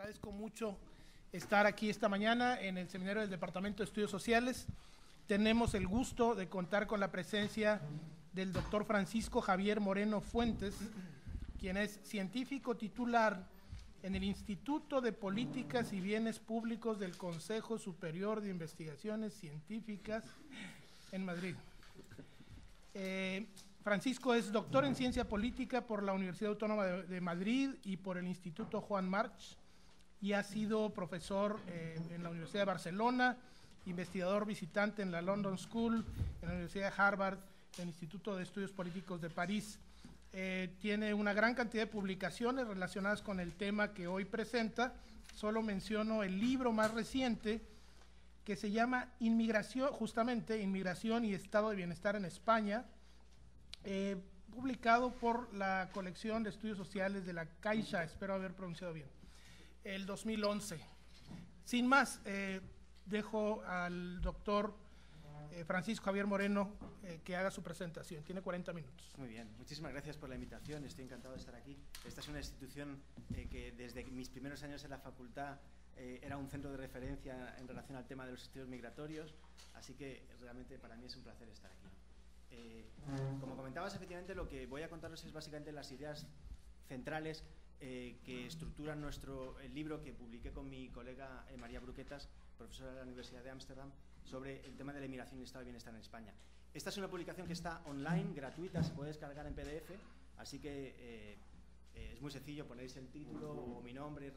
Agradezco mucho estar aquí esta mañana en el seminario del Departamento de Estudios Sociales. Tenemos el gusto de contar con la presencia del doctor Francisco Javier Moreno Fuentes, quien es científico titular en el Instituto de Políticas y Bienes Públicos del Consejo Superior de Investigaciones Científicas en Madrid. Francisco es doctor en Ciencia Política por la Universidad Autónoma de Madrid y por el Instituto Juan March, y ha sido profesor en la Universidad de Barcelona, investigador visitante en la London School, en la Universidad de Harvard, en el Instituto de Estudios Políticos de París. Tiene una gran cantidad de publicaciones relacionadas con el tema que hoy presenta. Solo menciono el libro más reciente, que se llama Inmigración, justamente Inmigración y Estado de Bienestar en España, publicado por la colección de estudios sociales de la Caixa, espero haber pronunciado bien, el 2011. Sin más, dejo al doctor Francisco Javier Moreno que haga su presentación. Tiene 40 minutos. Muy bien, muchísimas gracias por la invitación, estoy encantado de estar aquí. Esta es una institución que desde mis primeros años en la facultad era un centro de referencia en relación al tema de los estudios migratorios, así que realmente para mí es un placer estar aquí. Como comentabas, efectivamente lo que voy a contaros es básicamente las ideas centrales que estructuran el libro que publiqué con mi colega María Bruquetas, profesora de la Universidad de Ámsterdam, sobre el tema de la inmigración y el estado de bienestar en España. Esta es una publicación que está online, gratuita, se puede descargar en PDF, así que es muy sencillo, ponéis el título o mi nombre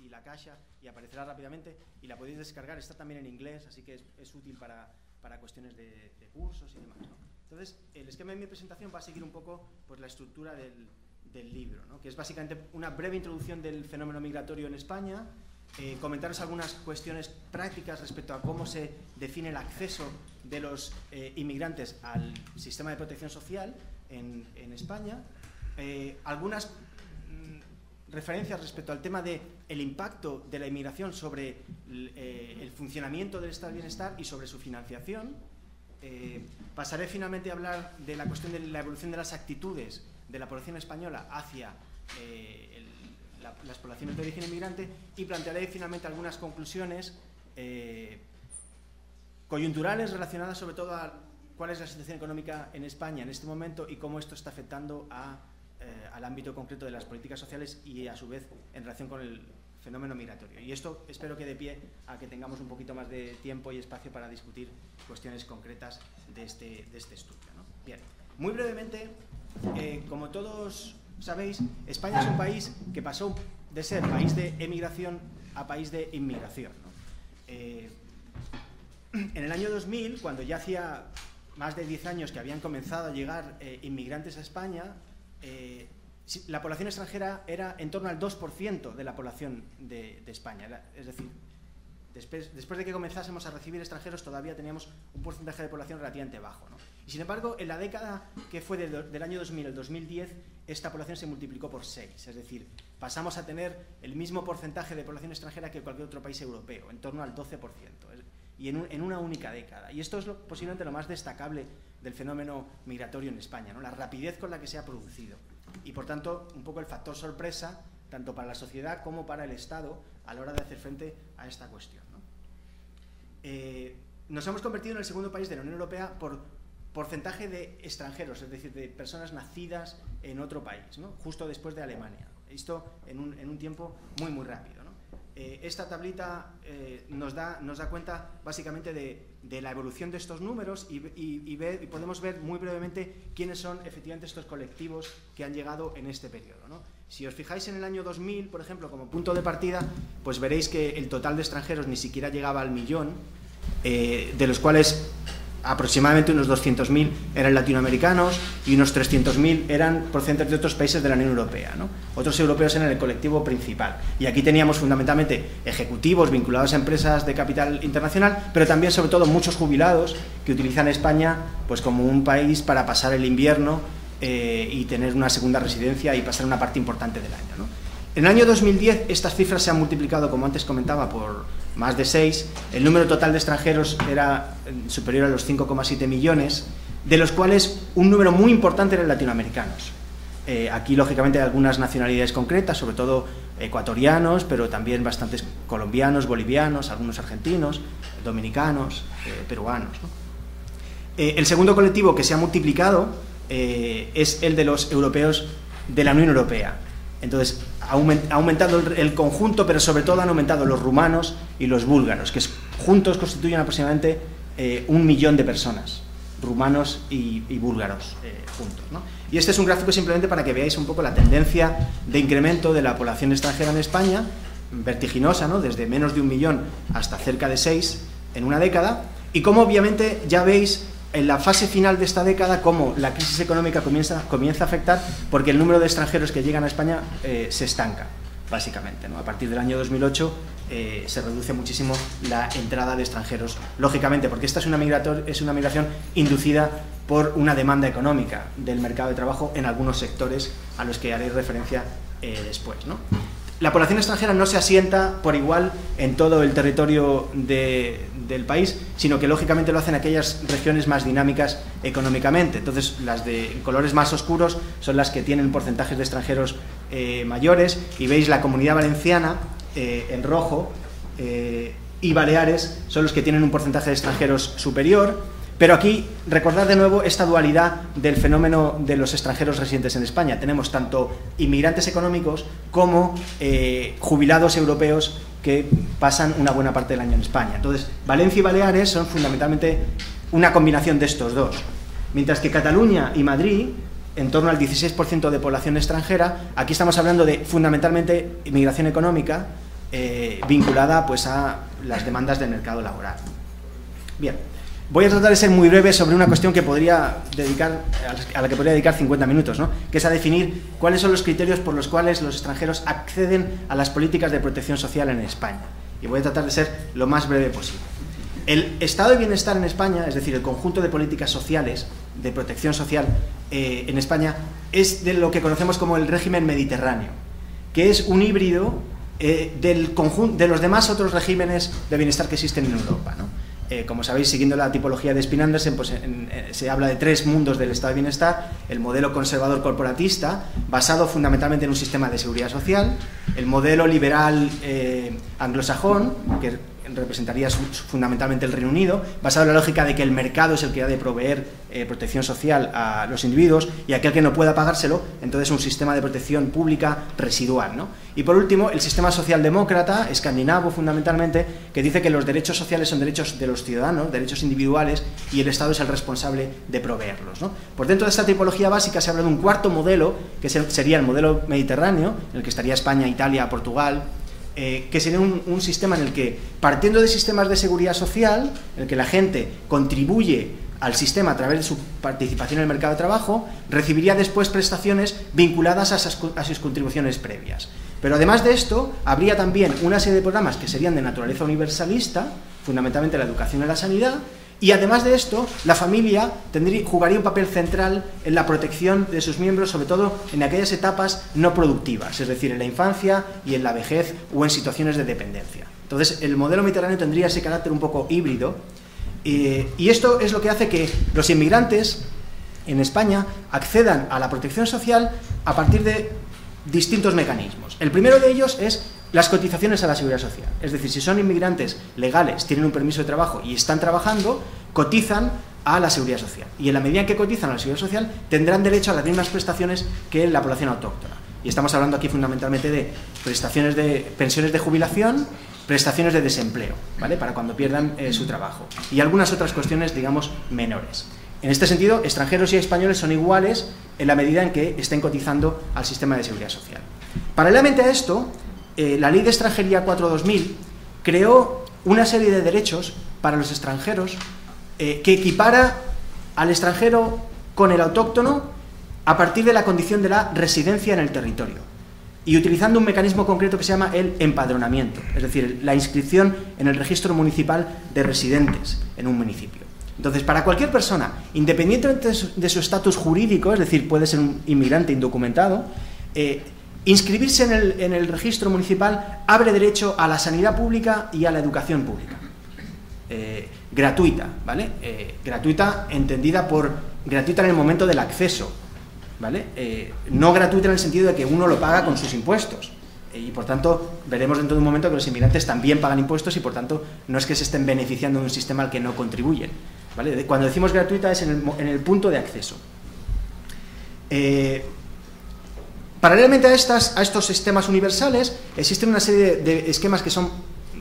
y la Caixa y aparecerá rápidamente, y la podéis descargar. Está también en inglés, así que es útil para cuestiones de cursos y demás, ¿no? Entonces, el esquema de mi presentación va a seguir un poco pues, la estructura del libro, ¿no? Que es básicamente una breve introducción del fenómeno migratorio en España, comentaros algunas cuestiones prácticas respecto a cómo se define el acceso de los inmigrantes al sistema de protección social en España, algunas referencias respecto al tema del impacto de la inmigración sobre el funcionamiento del estado de bienestar y sobre su financiación. Pasaré finalmente a hablar de la cuestión de la evolución de las actitudes de la población española hacia las poblaciones de origen inmigrante, y plantearé finalmente algunas conclusiones coyunturales relacionadas sobre todo a cuál es la situación económica en España en este momento y cómo esto está afectando al ámbito concreto de las políticas sociales y a su vez en relación con el fenómeno migratorio. Y esto espero que dé pie a que tengamos un poquito más de tiempo y espacio para discutir cuestiones concretas de este estudio, ¿no? Bien, muy brevemente, como todos sabéis, España es un país que pasó de ser país de emigración a país de inmigración, ¿no? En el año 2000, cuando ya hacía más de 10 años que habían comenzado a llegar inmigrantes a España, la población extranjera era en torno al 2% de la población de España. Es decir, después de que comenzásemos a recibir extranjeros todavía teníamos un porcentaje de población relativamente bajo, ¿no? Y sin embargo, en la década que fue del año 2000 al 2010, esta población se multiplicó por 6, es decir, pasamos a tener el mismo porcentaje de población extranjera que cualquier otro país europeo, en torno al 12%, y en una única década. Y esto es posiblemente lo más destacable del fenómeno migratorio en España, ¿no? La rapidez con la que se ha producido y, por tanto, un poco el factor sorpresa, tanto para la sociedad como para el Estado, a la hora de hacer frente a esta cuestión, ¿no? Nos hemos convertido en el segundo país de la Unión Europea por porcentaje de extranjeros, es decir, de personas nacidas en otro país, ¿no? Justo después de Alemania. Esto en un tiempo muy, muy rápido, ¿no? Esta tablita nos da cuenta básicamente de la evolución de estos números y podemos ver muy brevemente quiénes son efectivamente estos colectivos que han llegado en este periodo, ¿no? Si os fijáis en el año 2000, por ejemplo, como punto de partida, pues veréis que el total de extranjeros ni siquiera llegaba al millón, de los cuales aproximadamente unos 200.000 eran latinoamericanos y unos 300.000 eran procedentes de otros países de la Unión Europea, ¿no? Otros europeos eran el colectivo principal. Y aquí teníamos fundamentalmente ejecutivos vinculados a empresas de capital internacional, pero también, sobre todo, muchos jubilados que utilizan España pues, como un país para pasar el invierno y tener una segunda residencia y pasar una parte importante del año, ¿no? En el año 2010 estas cifras se han multiplicado, como antes comentaba, por más de 6. El número total de extranjeros era superior a los 5,7 millones, de los cuales un número muy importante eran latinoamericanos. Aquí, lógicamente, hay algunas nacionalidades concretas, sobre todo ecuatorianos, pero también bastantes colombianos, bolivianos, algunos argentinos, dominicanos, peruanos, ¿no? El segundo colectivo que se ha multiplicado es el de los europeos de la Unión Europea. Entonces, ha aumentado el conjunto, pero sobre todo han aumentado los rumanos y los búlgaros, que juntos constituyen aproximadamente 1 millón de personas, rumanos y búlgaros juntos, ¿no? Y este es un gráfico simplemente para que veáis un poco la tendencia de incremento de la población extranjera en España, vertiginosa, ¿no? Desde menos de 1 millón hasta cerca de 6 en una década, y cómo obviamente ya veis en la fase final de esta década cómo la crisis económica comienza a afectar, porque el número de extranjeros que llegan a España se estanca, básicamente, ¿no? A partir del año 2008 se reduce muchísimo la entrada de extranjeros, lógicamente, porque esta es una migración inducida por una demanda económica del mercado de trabajo en algunos sectores a los que haré referencia después, ¿no? La población extranjera no se asienta por igual en todo el territorio del país, sino que lógicamente lo hacen aquellas regiones más dinámicas económicamente. Entonces, las de colores más oscuros son las que tienen porcentajes de extranjeros mayores, y veis la Comunidad Valenciana en rojo y Baleares son los que tienen un porcentaje de extranjeros superior. Pero aquí, recordad de nuevo esta dualidad del fenómeno de los extranjeros residentes en España. Tenemos tanto inmigrantes económicos como jubilados europeos que pasan una buena parte del año en España. Entonces, Valencia y Baleares son fundamentalmente una combinación de estos dos. Mientras que Cataluña y Madrid, en torno al 16% de población extranjera, aquí estamos hablando de fundamentalmente inmigración económica vinculada pues, a las demandas del mercado laboral. Bien. Voy a tratar de ser muy breve sobre una cuestión que a la que podría dedicar 50 minutos, ¿no? Que es a definir cuáles son los criterios por los cuales los extranjeros acceden a las políticas de protección social en España. Y voy a tratar de ser lo más breve posible. El estado de bienestar en España, es decir, el conjunto de políticas sociales, de protección social en España, es de lo que conocemos como el régimen mediterráneo, que es un híbrido de los demás otros regímenes de bienestar que existen en Europa, ¿no? Como sabéis, siguiendo la tipología de Spin Andersen, pues se habla de 3 mundos del estado de bienestar: el modelo conservador corporatista, basado fundamentalmente en un sistema de seguridad social; el modelo liberal anglosajón, que representaría fundamentalmente el Reino Unido, basado en la lógica de que el mercado es el que ha de proveer protección social a los individuos, y aquel que no pueda pagárselo, entonces un sistema de protección pública residual, ¿no? Y por último, el sistema socialdemócrata, escandinavo fundamentalmente, que dice que los derechos sociales son derechos de los ciudadanos, derechos individuales, y el Estado es el responsable de proveerlos, ¿no? Pues dentro de esta tipología básica se habla de un cuarto modelo, que sería el modelo mediterráneo, en el que estaría España, Italia, Portugal, que sería un sistema en el que, partiendo de sistemas de seguridad social, en el que la gente contribuye al sistema a través de su participación en el mercado de trabajo, recibiría después prestaciones vinculadas a sus contribuciones previas. Pero además de esto, habría también una serie de programas que serían de naturaleza universalista, fundamentalmente la educación y la sanidad, y además de esto, la familia jugaría un papel central en la protección de sus miembros, sobre todo en aquellas etapas no productivas, es decir, en la infancia y en la vejez o en situaciones de dependencia. Entonces, el modelo mediterráneo tendría ese carácter un poco híbrido, y esto es lo que hace que los inmigrantes en España accedan a la protección social a partir de distintos mecanismos. El primero de ellos es las cotizaciones a la seguridad social. Es decir, si son inmigrantes legales, tienen un permiso de trabajo y están trabajando, cotizan a la seguridad social. Y en la medida en que cotizan a la seguridad social, tendrán derecho a las mismas prestaciones que la población autóctona. Y estamos hablando aquí fundamentalmente de pensiones de jubilación, prestaciones de desempleo, ¿vale? Para cuando pierdan su trabajo. Y algunas otras cuestiones, digamos, menores. En este sentido, extranjeros y españoles son iguales en la medida en que estén cotizando al sistema de seguridad social. Paralelamente a esto, la Ley de Extranjería 4/2000 creó una serie de derechos para los extranjeros que equipara al extranjero con el autóctono a partir de la condición de la residencia en el territorio, y utilizando un mecanismo concreto que se llama el empadronamiento, es decir, la inscripción en el registro municipal de residentes en un municipio. Entonces, para cualquier persona, independientemente de su estatus jurídico, es decir, puede ser un inmigrante indocumentado, inscribirse en el registro municipal abre derecho a la sanidad pública y a la educación pública. Gratuita, ¿vale? Gratuita entendida por gratuita en el momento del acceso, ¿vale? No gratuita en el sentido de que uno lo paga con sus impuestos. Y por tanto, veremos dentro de un momento que los inmigrantes también pagan impuestos y por tanto no es que se estén beneficiando de un sistema al que no contribuyen, ¿vale? Cuando decimos gratuita es en el punto de acceso. Paralelamente a estos sistemas universales, existen una serie de esquemas que son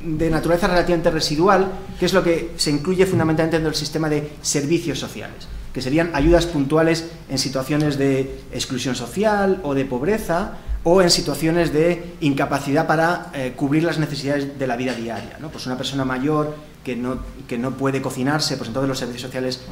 de naturaleza relativamente residual, que es lo que se incluye fundamentalmente dentro del sistema de servicios sociales, que serían ayudas puntuales en situaciones de exclusión social o de pobreza, o en situaciones de incapacidad para cubrir las necesidades de la vida diaria, ¿no? Pues una persona mayor que no puede cocinarse, pues entonces los servicios sociales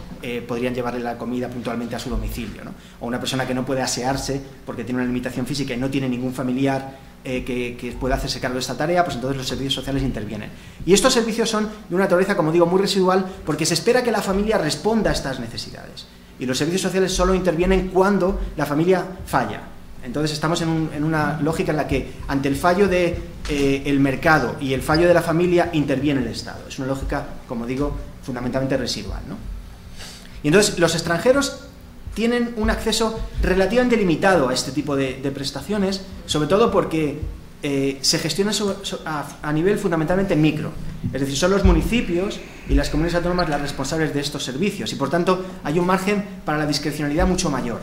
podrían llevarle la comida puntualmente a su domicilio, ¿no? O una persona que no puede asearse porque tiene una limitación física y no tiene ningún familiar que pueda hacerse cargo de esta tarea, pues entonces los servicios sociales intervienen. Y estos servicios son de una naturaleza, como digo, muy residual, porque se espera que la familia responda a estas necesidades. Y los servicios sociales solo intervienen cuando la familia falla. Entonces estamos en una lógica en la que ante el fallo del mercado y el fallo de la familia interviene el Estado. Es una lógica, como digo, fundamentalmente residual, ¿no? Y entonces los extranjeros tienen un acceso relativamente limitado a este tipo de prestaciones, sobre todo porque se gestiona a nivel fundamentalmente micro. Es decir, son los municipios y las comunidades autónomas las responsables de estos servicios y por tanto hay un margen para la discrecionalidad mucho mayor.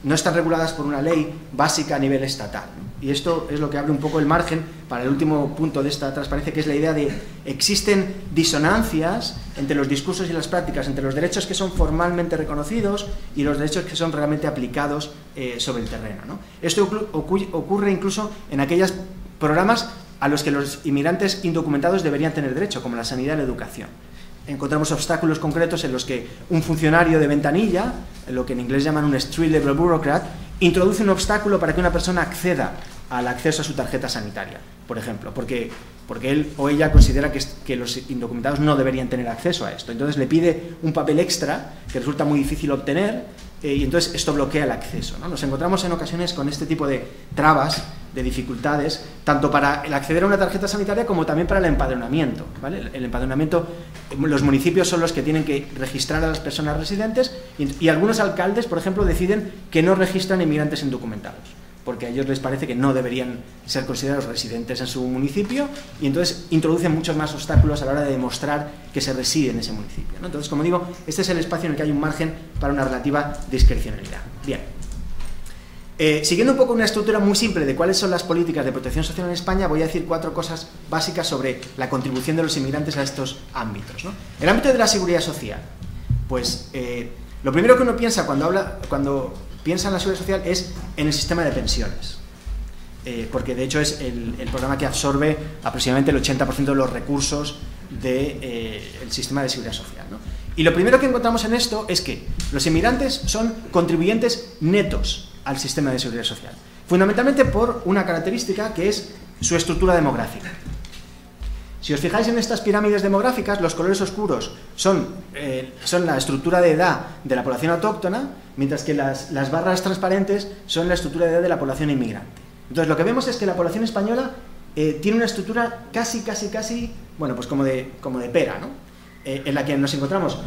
No están reguladas por una ley básica a nivel estatal. Y esto es lo que abre un poco el margen para el último punto de esta transparencia, que es la idea de existen disonancias entre los discursos y las prácticas, entre los derechos que son formalmente reconocidos y los derechos que son realmente aplicados sobre el terreno, ¿no? Esto ocurre incluso en aquellos programas a los que los inmigrantes indocumentados deberían tener derecho, como la sanidad y la educación. Encontramos obstáculos concretos en los que un funcionario de ventanilla, lo que en inglés llaman un street level bureaucrat, introduce un obstáculo para que una persona acceda al acceso a su tarjeta sanitaria, por ejemplo, porque él o ella considera que los indocumentados no deberían tener acceso a esto. Entonces le pide un papel extra que resulta muy difícil obtener y entonces esto bloquea el acceso, ¿no? Nos encontramos en ocasiones con este tipo de trabas, de dificultades, tanto para el acceder a una tarjeta sanitaria como también para el empadronamiento, ¿vale? El empadronamiento, los municipios son los que tienen que registrar a las personas residentes y algunos alcaldes, por ejemplo, deciden que no registran inmigrantes indocumentados, porque a ellos les parece que no deberían ser considerados residentes en su municipio y entonces introducen muchos más obstáculos a la hora de demostrar que se reside en ese municipio, ¿no? Entonces, como digo, este es el espacio en el que hay un margen para una relativa discrecionalidad. Bien. Siguiendo un poco una estructura muy simple de cuáles son las políticas de protección social en España, voy a decir 4 cosas básicas sobre la contribución de los inmigrantes a estos ámbitos, ¿no? El ámbito de la seguridad social, pues lo primero que uno piensa cuando piensa en la seguridad social es en el sistema de pensiones, porque de hecho es el programa que absorbe aproximadamente el 80% de los recursos del sistema de seguridad social, ¿no? Y lo primero que encontramos en esto es que los inmigrantes son contribuyentes netos al sistema de seguridad social, fundamentalmente por una característica que es su estructura demográfica. Si os fijáis en estas pirámides demográficas, los colores oscuros son la estructura de edad de la población autóctona, mientras que las barras transparentes son la estructura de edad de la población inmigrante. Entonces lo que vemos es que la población española tiene una estructura casi, bueno, pues como de pera, ¿no? En la que nos encontramos,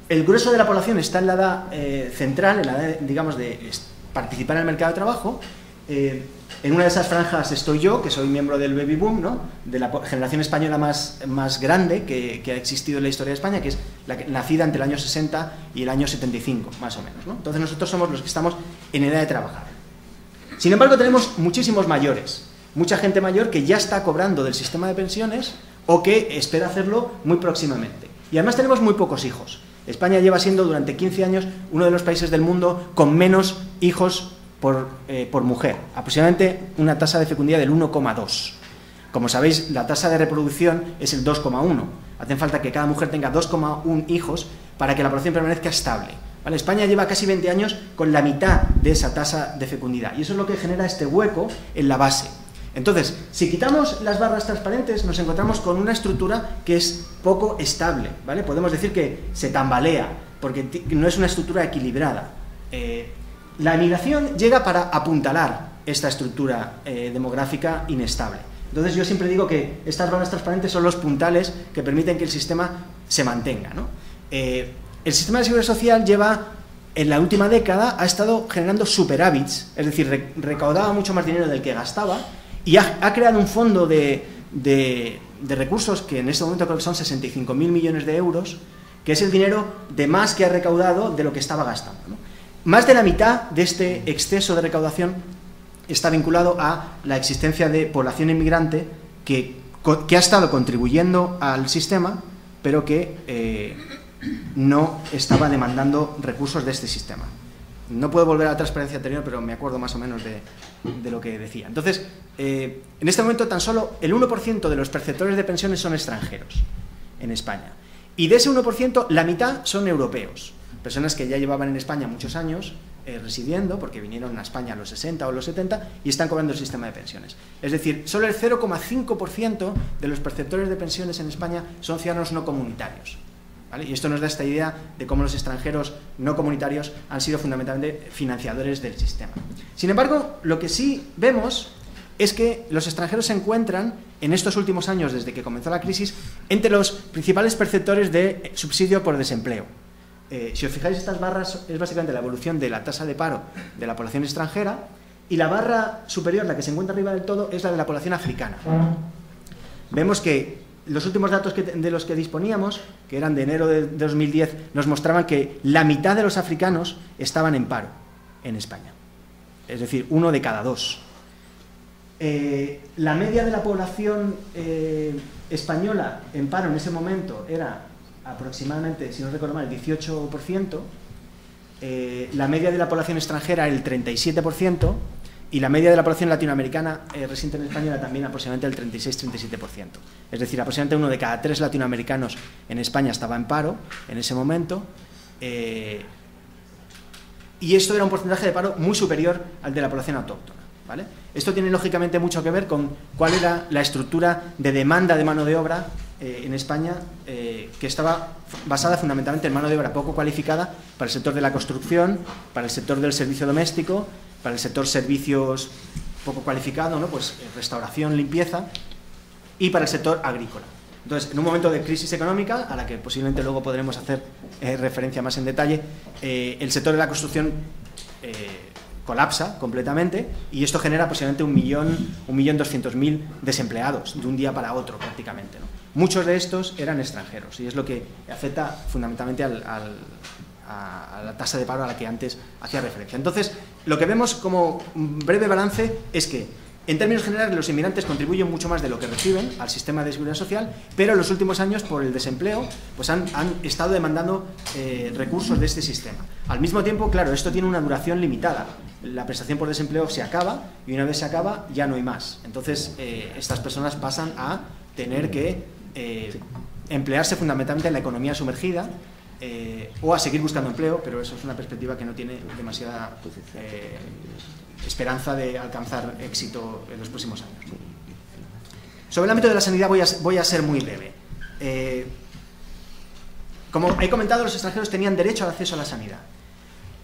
el grueso de la población está en la edad central, en la edad, digamos, de participar en el mercado de trabajo. En una de esas franjas estoy yo, que soy miembro del baby boom, ¿no? De la generación española más grande que ha existido en la historia de España, que es nacida entre el año 60 y el año 75, más o menos, ¿no? Entonces nosotros somos los que estamos en edad de trabajar. Sin embargo, tenemos muchísimos mayores, mucha gente mayor que ya está cobrando del sistema de pensiones o que espera hacerlo muy próximamente. Y además tenemos muy pocos hijos. España lleva siendo durante 15 años uno de los países del mundo con menos hijos por mujer, aproximadamente una tasa de fecundidad del 1,2. Como sabéis, la tasa de reproducción es el 2,1. Hacen falta que cada mujer tenga 2,1 hijos para que la población permanezca estable, ¿vale? España lleva casi 20 años con la mitad de esa tasa de fecundidad y eso es lo que genera este hueco en la base. Entonces, si quitamos las barras transparentes, nos encontramos con una estructura que es poco estable, ¿vale? Podemos decir que se tambalea, porque no es una estructura equilibrada. La emigración llega para apuntalar esta estructura demográfica inestable. Entonces, yo siempre digo que estas barras transparentes son los puntales que permiten que el sistema se mantenga, ¿no? El sistema de seguridad social lleva en la última década ha estado generando superávits, es decir, recaudaba mucho más dinero del que gastaba y ha creado un fondo de recursos que en este momento creo que son 65.000 millones de euros, que es el dinero de más que ha recaudado de lo que estaba gastando, ¿no? Más de la mitad de este exceso de recaudación está vinculado a la existencia de población inmigrante que ha estado contribuyendo al sistema, pero que no estaba demandando recursos de este sistema. No puedo volver a la transparencia anterior, pero me acuerdo más o menos de lo que decía. Entonces, en este momento tan solo el 1% de los perceptores de pensiones son extranjeros en España. Y de ese 1%, la mitad son europeos. Personas que ya llevaban en España muchos años residiendo, porque vinieron a España a los 60 o los 70 y están cobrando el sistema de pensiones. Es decir, solo el 0,5% de los perceptores de pensiones en España son ciudadanos no comunitarios, ¿vale? Y esto nos da esta idea de cómo los extranjeros no comunitarios han sido fundamentalmente financiadores del sistema. Sin embargo, lo que sí vemos es que los extranjeros se encuentran, en estos últimos años, desde que comenzó la crisis, entre los principales perceptores de subsidio por desempleo. Si os fijáis, estas barras es básicamente la evolución de la tasa de paro de la población extranjera, y la barra superior, la que se encuentra arriba del todo, es la de la población africana. Vemos que los últimos datos de los que disponíamos, que eran de enero de 2010, nos mostraban que la mitad de los africanos estaban en paro en España. Es decir, 1 de cada 2. La media de la población española en paro en ese momento era aproximadamente, si no recuerdo mal, el 18%, la media de la población extranjera el 37%, y la media de la población latinoamericana residente en España era también aproximadamente el 36-37%. Es decir, aproximadamente 1 de cada 3 latinoamericanos en España estaba en paro en ese momento, y esto era un porcentaje de paro muy superior al de la población autóctona, ¿vale? Esto tiene lógicamente mucho que ver con cuál era la estructura de demanda de mano de obra en España, que estaba basada fundamentalmente en mano de obra poco cualificada para el sector de la construcción, para el sector del servicio doméstico, para el sector servicios poco cualificado, ¿no? Pues restauración, limpieza, y para el sector agrícola. Entonces, en un momento de crisis económica, a la que posiblemente luego podremos hacer referencia más en detalle, el sector de la construcción colapsa completamente, y esto genera posiblemente 1.200.000 desempleados de un día para otro prácticamente, ¿no? Muchos de estos eran extranjeros, y es lo que afecta fundamentalmente a la tasa de paro a la que antes hacía referencia. Entonces, lo que vemos como breve balance es que, en términos generales, los inmigrantes contribuyen mucho más de lo que reciben al sistema de seguridad social, pero en los últimos años, por el desempleo, pues han estado demandando recursos de este sistema. Al mismo tiempo, claro, esto tiene una duración limitada. La prestación por desempleo se acaba, y una vez se acaba, ya no hay más. Entonces, estas personas pasan a tener que emplearse fundamentalmente en la economía sumergida, o a seguir buscando empleo, pero eso es una perspectiva que no tiene demasiada esperanza de alcanzar éxito en los próximos años. Sobre el ámbito de la sanidad voy a ser muy breve. Como he comentado, los extranjeros tenían derecho al acceso a la sanidad.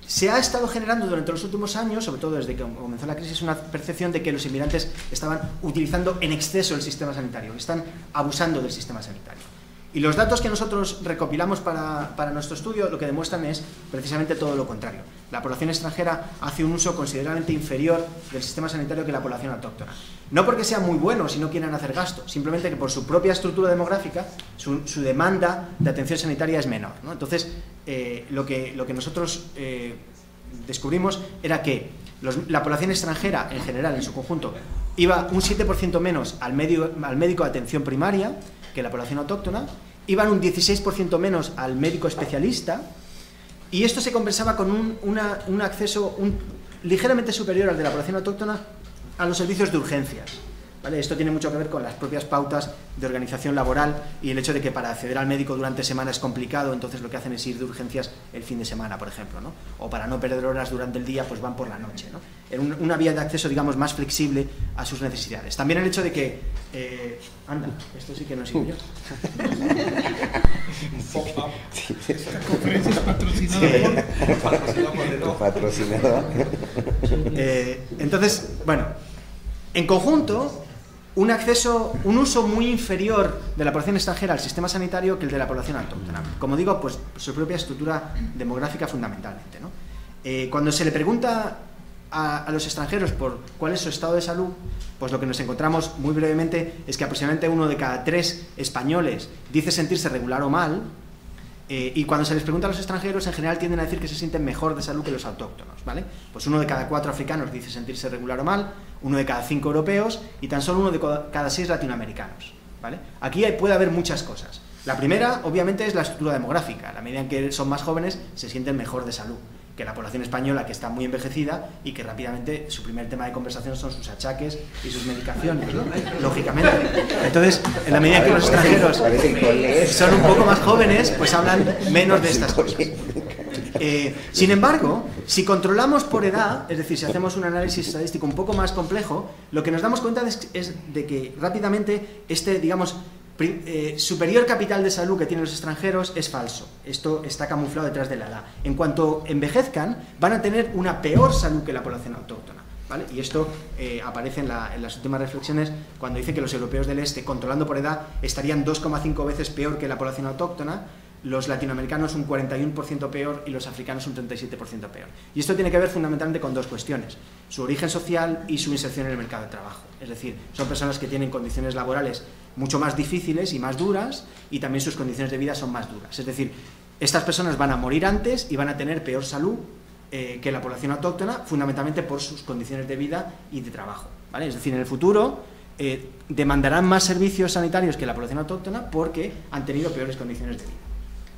Se ha estado generando durante los últimos años, sobre todo desde que comenzó la crisis, una percepción de que los inmigrantes estaban utilizando en exceso el sistema sanitario, que están abusando del sistema sanitario. Y los datos que nosotros recopilamos para nuestro estudio lo que demuestran es precisamente todo lo contrario. La población extranjera hace un uso considerablemente inferior del sistema sanitario que la población autóctona. No porque sea muy bueno si no quieren hacer gasto, simplemente que por su propia estructura demográfica su demanda de atención sanitaria es menor, ¿no? Entonces, lo que nosotros descubrimos era que la población extranjera en general, en su conjunto, iba un 7% menos al médico de atención primaria que la población autóctona, iban un 16% menos al médico especialista, y esto se compensaba con un acceso ligeramente superior al de la población autóctona a los servicios de urgencias, ¿vale? Esto tiene mucho que ver con las propias pautas de organización laboral y el hecho de que para acceder al médico durante semana es complicado, entonces lo que hacen es ir de urgencias el fin de semana, por ejemplo, ¿no? O para no perder horas durante el día, pues van por la noche, ¿no? Era una vía de acceso, digamos, más flexible a sus necesidades. También el hecho de que... anda, esto sí que no sirvió. Esta conferencia es patrocinada por... Entonces, bueno, en conjunto, un uso muy inferior de la población extranjera al sistema sanitario que el de la población autóctona. Como digo, pues su propia estructura demográfica fundamentalmente, ¿no? Cuando se le pregunta a los extranjeros por cuál es su estado de salud, pues lo que nos encontramos muy brevemente es que aproximadamente 1 de cada 3 españoles dice sentirse regular o mal, y cuando se les pregunta a los extranjeros, en general tienden a decir que se sienten mejor de salud que los autóctonos, ¿vale? Pues 1 de cada 4 africanos dice sentirse regular o mal, 1 de cada 5 europeos y tan solo 1 de cada 6 latinoamericanos, ¿vale? Aquí puede haber muchas cosas. La primera, obviamente, es la estructura demográfica. A la medida en que son más jóvenes, se sienten mejor de salud que la población española, que está muy envejecida y que rápidamente su primer tema de conversación son sus achaques y sus medicaciones, ¿no? Lógicamente. Entonces, en la medida en que los extranjeros son un poco más jóvenes, pues hablan menos de estas cosas. Sin embargo, si controlamos por edad, es decir, si hacemos un análisis estadístico un poco más complejo, lo que nos damos cuenta es de que rápidamente digamos, superior capital de salud que tienen los extranjeros es falso. Esto está camuflado detrás de la edad. En cuanto envejezcan, van a tener una peor salud que la población autóctona, ¿vale? Y esto aparece en las últimas reflexiones cuando dice que los europeos del este, controlando por edad, estarían 2,5 veces peor que la población autóctona, los latinoamericanos un 41% peor y los africanos un 37% peor. Y esto tiene que ver fundamentalmente con dos cuestiones: su origen social y su inserción en el mercado de trabajo. Es decir, son personas que tienen condiciones laborales mucho más difíciles y más duras, y también sus condiciones de vida son más duras. Es decir, estas personas van a morir antes y van a tener peor salud que la población autóctona, fundamentalmente por sus condiciones de vida y de trabajo, ¿vale? Es decir, en el futuro demandarán más servicios sanitarios que la población autóctona porque han tenido peores condiciones de vida.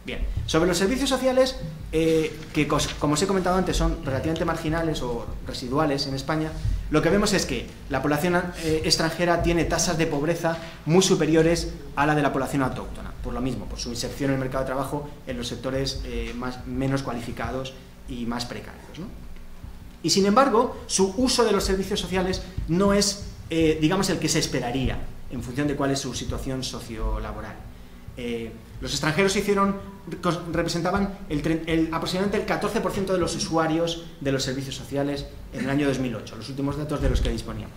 Bien, sobre los servicios sociales, que como os he comentado antes son relativamente marginales o residuales en España, lo que vemos es que la población extranjera tiene tasas de pobreza muy superiores a la de la población autóctona, por lo mismo, por su inserción en el mercado de trabajo en los sectores menos cualificados y más precarios, ¿no? Y sin embargo, su uso de los servicios sociales no es, digamos, el que se esperaría en función de cuál es su situación sociolaboral. Los extranjeros representaban aproximadamente el 14% de los usuarios de los servicios sociales en el año 2008, los últimos datos de los que disponíamos,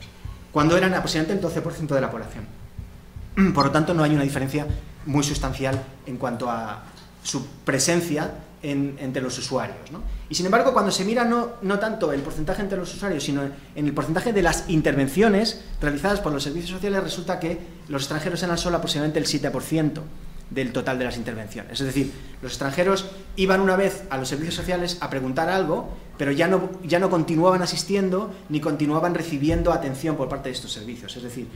cuando eran aproximadamente el 12% de la población. Por lo tanto, no hay una diferencia muy sustancial en cuanto a su presencia entre los usuarios, ¿no? Y sin embargo, cuando se mira no tanto el porcentaje entre los usuarios, sino en el porcentaje de las intervenciones realizadas por los servicios sociales, resulta que los extranjeros eran solo aproximadamente el 7% del total de las intervenciones. Es decir, los extranjeros iban una vez a los servicios sociales a preguntar algo, pero ya no continuaban asistiendo ni continuaban recibiendo atención por parte de estos servicios. Es decir,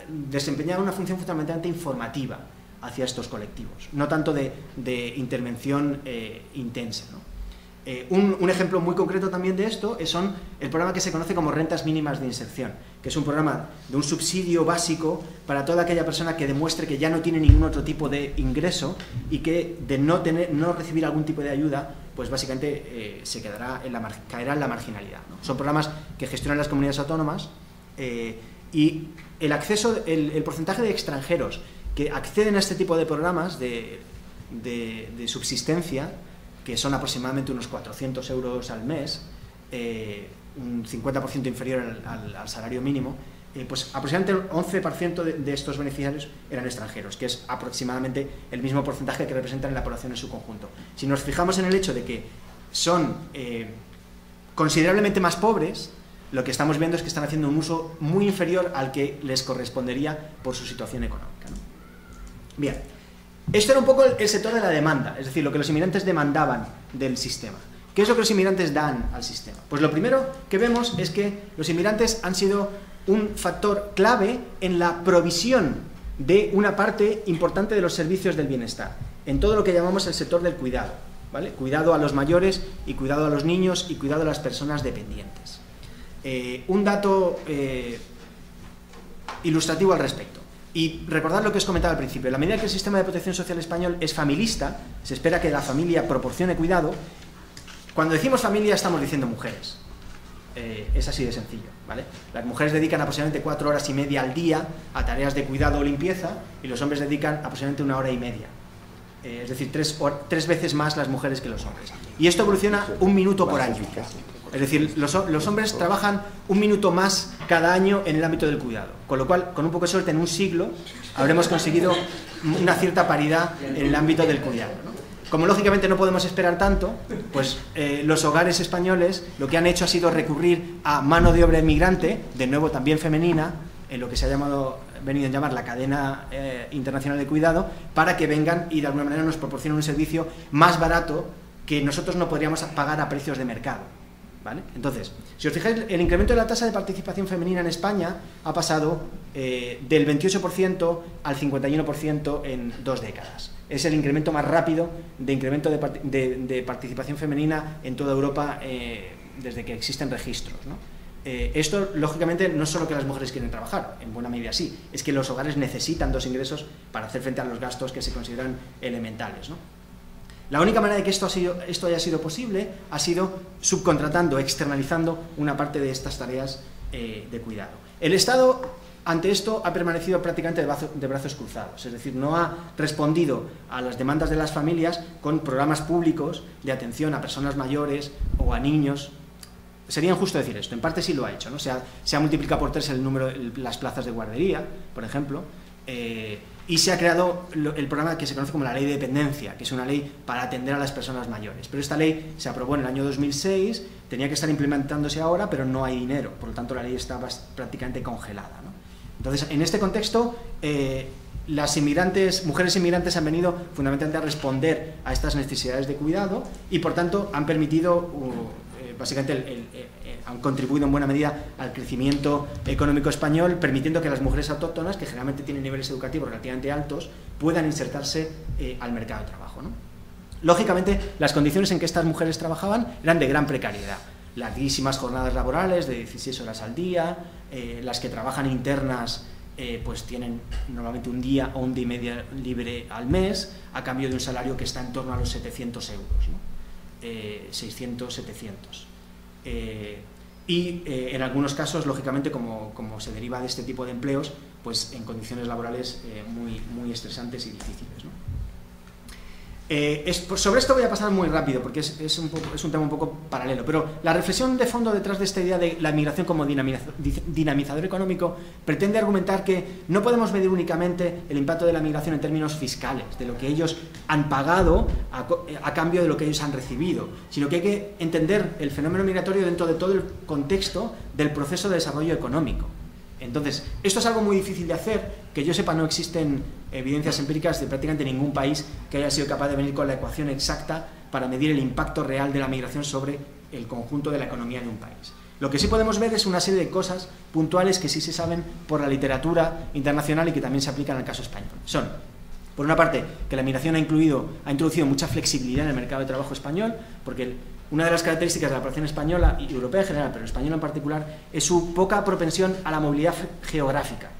desempeñaban una función fundamentalmente informativa hacia estos colectivos, no tanto de intervención intensa, ¿no? Un ejemplo muy concreto también de esto son el programa que se conoce como rentas mínimas de inserción, que es un programa de un subsidio básico para toda aquella persona que demuestre que ya no tiene ningún otro tipo de ingreso y que de no recibir algún tipo de ayuda, pues básicamente caerá en la marginalidad, ¿no? Son programas que gestionan las comunidades autónomas, y el porcentaje de extranjeros que acceden a este tipo de programas de subsistencia, que son aproximadamente unos 400 euros al mes, un 50% inferior al salario mínimo, pues aproximadamente el 11% de estos beneficiarios eran extranjeros, que es aproximadamente el mismo porcentaje que representan en la población en su conjunto. Si nos fijamos en el hecho de que son considerablemente más pobres, lo que estamos viendo es que están haciendo un uso muy inferior al que les correspondería por su situación económica, ¿no? Bien, esto era un poco el sector de la demanda, es decir, lo que los inmigrantes demandaban del sistema. ¿Qué es lo que los inmigrantes dan al sistema? Pues lo primero que vemos es que los inmigrantes han sido un factor clave en la provisión de una parte importante de los servicios del bienestar, en todo lo que llamamos el sector del cuidado, ¿vale? Cuidado a los mayores y cuidado a los niños y cuidado a las personas dependientes. Un dato ilustrativo al respecto. Y recordad lo que os comentaba al principio: en la medida que el sistema de protección social español es familista, se espera que la familia proporcione cuidado. Cuando decimos familia estamos diciendo mujeres. Es así de sencillo, ¿vale? Las mujeres dedican aproximadamente 4 horas y media al día a tareas de cuidado o limpieza, y los hombres dedican aproximadamente 1 hora y media. Es decir, 3 veces más las mujeres que los hombres. Y esto evoluciona 1 minuto por año. Es decir, los hombres trabajan 1 minuto más cada año en el ámbito del cuidado, con lo cual, con un poco de suerte, en un siglo habremos conseguido una cierta paridad en el ámbito del cuidado, ¿no? Como lógicamente no podemos esperar tanto, pues los hogares españoles lo que han hecho ha sido recurrir a mano de obra inmigrante, de nuevo también femenina, en lo que se ha venido a llamar la cadena internacional de cuidado, para que vengan y de alguna manera nos proporcionen un servicio más barato que nosotros no podríamos pagar a precios de mercado, ¿vale? Entonces, si os fijáis, el incremento de la tasa de participación femenina en España ha pasado del 28% al 51% en 2 décadas. Es el incremento más rápido de incremento de participación femenina en toda Europa desde que existen registros, ¿no? Esto, lógicamente, no es solo que las mujeres quieren trabajar, en buena medida sí, es que los hogares necesitan 2 ingresos para hacer frente a los gastos que se consideran elementales, ¿no? La única manera de que esto haya sido posible ha sido subcontratando, externalizando una parte de estas tareas de cuidado. El Estado, ante esto, ha permanecido prácticamente de brazos cruzados, es decir, no ha respondido a las demandas de las familias con programas públicos de atención a personas mayores o a niños. Sería injusto decir esto, en parte sí lo ha hecho, ¿no? Se ha multiplicado por 3 el número de las plazas de guardería, por ejemplo, y se ha creado el programa que se conoce como la Ley de Dependencia, que es una ley para atender a las personas mayores. Pero esta ley se aprobó en el año 2006, tenía que estar implementándose ahora, pero no hay dinero, por lo tanto la ley está prácticamente congelada, ¿no? Entonces, en este contexto, las mujeres inmigrantes han venido fundamentalmente a responder a estas necesidades de cuidado y, por tanto, han permitido, básicamente, han contribuido en buena medida al crecimiento económico español, permitiendo que las mujeres autóctonas, que generalmente tienen niveles educativos relativamente altos, puedan insertarse al mercado de trabajo, ¿no? Lógicamente, las condiciones en que estas mujeres trabajaban eran de gran precariedad. Larguísimas jornadas laborales de 16 horas al día, las que trabajan internas pues tienen normalmente un día o un día y medio libre al mes, a cambio de un salario que está en torno a los 700 euros, ¿no? 600, 700. Y en algunos casos, lógicamente, como se deriva de este tipo de empleos, pues en condiciones laborales muy estresantes y difíciles, ¿no? Sobre esto voy a pasar muy rápido porque es un tema un poco paralelo, pero la reflexión de fondo detrás de esta idea de la migración como dinamizador económico pretende argumentar que no podemos medir únicamente el impacto de la migración en términos fiscales, de lo que ellos han pagado a cambio de lo que ellos han recibido, sino que hay que entender el fenómeno migratorio dentro de todo el contexto del proceso de desarrollo económico. Entonces, esto es algo muy difícil de hacer, que yo sepa no existen evidencias empíricas de prácticamente ningún país que haya sido capaz de venir con la ecuación exacta para medir el impacto real de la migración sobre el conjunto de la economía de un país. Lo que sí podemos ver es una serie de cosas puntuales que sí se saben por la literatura internacional y que también se aplican al caso español. Son, por una parte, que la migración ha introducido mucha flexibilidad en el mercado de trabajo español, porque una de las características de la población española y europea en general, pero española en particular, es su poca propensión a la movilidad geográfica,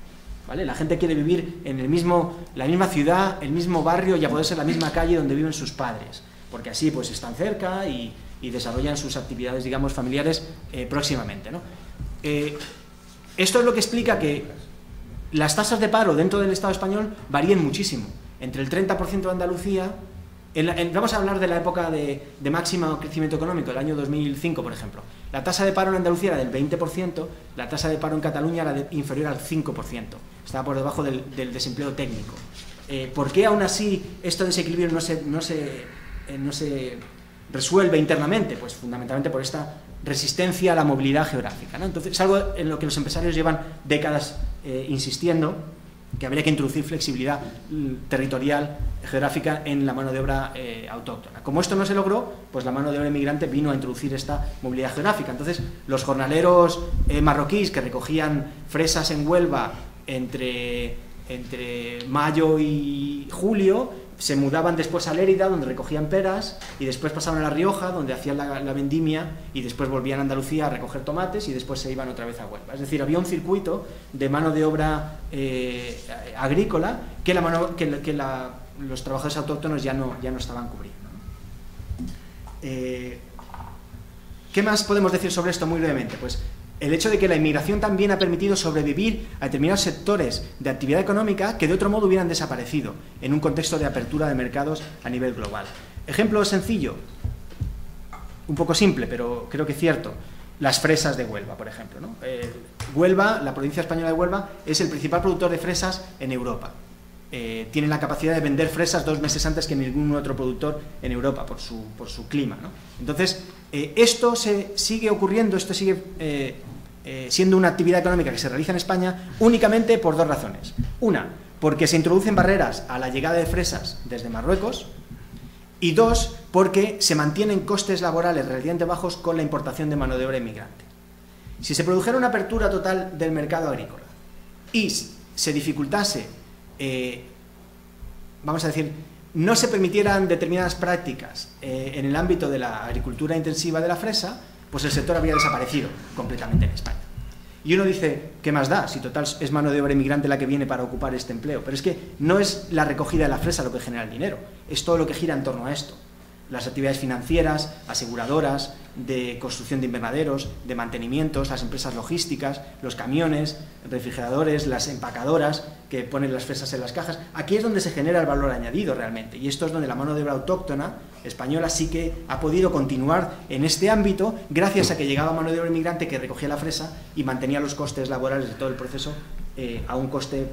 ¿vale? La gente quiere vivir en la misma ciudad, el mismo barrio y a poder ser la misma calle donde viven sus padres, porque así pues están cerca y desarrollan sus actividades, digamos, familiares próximamente, ¿no? Esto es lo que explica que las tasas de paro dentro del Estado español varían muchísimo, entre el 30% de Andalucía. Vamos a hablar de la época de máximo crecimiento económico, el año 2005, por ejemplo. La tasa de paro en Andalucía era del 20%, la tasa de paro en Cataluña era inferior al 5%. Estaba por debajo del desempleo técnico. ¿Por qué aún así este desequilibrio no se resuelve internamente? Pues fundamentalmente por esta resistencia a la movilidad geográfica, ¿no? Entonces es algo en lo que los empresarios llevan décadas insistiendo, que habría que introducir flexibilidad territorial, geográfica en la mano de obra autóctona. Como esto no se logró, pues la mano de obra inmigrante vino a introducir esta movilidad geográfica. Entonces, los jornaleros marroquíes que recogían fresas en Huelva entre mayo y julio, se mudaban después a Lérida, donde recogían peras, y después pasaban a La Rioja, donde hacían la vendimia, y después volvían a Andalucía a recoger tomates, y después se iban otra vez a Huelva. Es decir, había un circuito de mano de obra agrícola que los trabajadores autóctonos ya no estaban cubriendo. ¿Qué más podemos decir sobre esto muy brevemente? Pues el hecho de que la inmigración también ha permitido sobrevivir a determinados sectores de actividad económica que de otro modo hubieran desaparecido en un contexto de apertura de mercados a nivel global. Ejemplo sencillo, un poco simple, pero creo que cierto, las fresas de Huelva, por ejemplo, ¿no? Huelva, la provincia española de Huelva, es el principal productor de fresas en Europa. Tiene la capacidad de vender fresas 2 meses antes que ningún otro productor en Europa, por su clima, ¿no? Entonces, esto sigue ocurriendo, esto sigue siendo una actividad económica que se realiza en España únicamente por 2 razones. Una, porque se introducen barreras a la llegada de fresas desde Marruecos, y 2, porque se mantienen costes laborales relativamente bajos con la importación de mano de obra inmigrante. Si se produjera una apertura total del mercado agrícola y se dificultase, vamos a decir, no se permitieran determinadas prácticas en el ámbito de la agricultura intensiva de la fresa, pues el sector habría desaparecido completamente en España. Y uno dice, ¿qué más da? Si total es mano de obra inmigrante la que viene para ocupar este empleo. Pero es que no es la recogida de la fresa lo que genera el dinero, es todo lo que gira en torno a esto. Las actividades financieras, aseguradoras, de construcción de invernaderos, de mantenimientos, las empresas logísticas, los camiones, refrigeradores, las empacadoras que ponen las fresas en las cajas. Aquí es donde se genera el valor añadido realmente, y esto es donde la mano de obra autóctona española sí que ha podido continuar en este ámbito gracias a que llegaba mano de obra inmigrante que recogía la fresa y mantenía los costes laborales de todo el proceso a un coste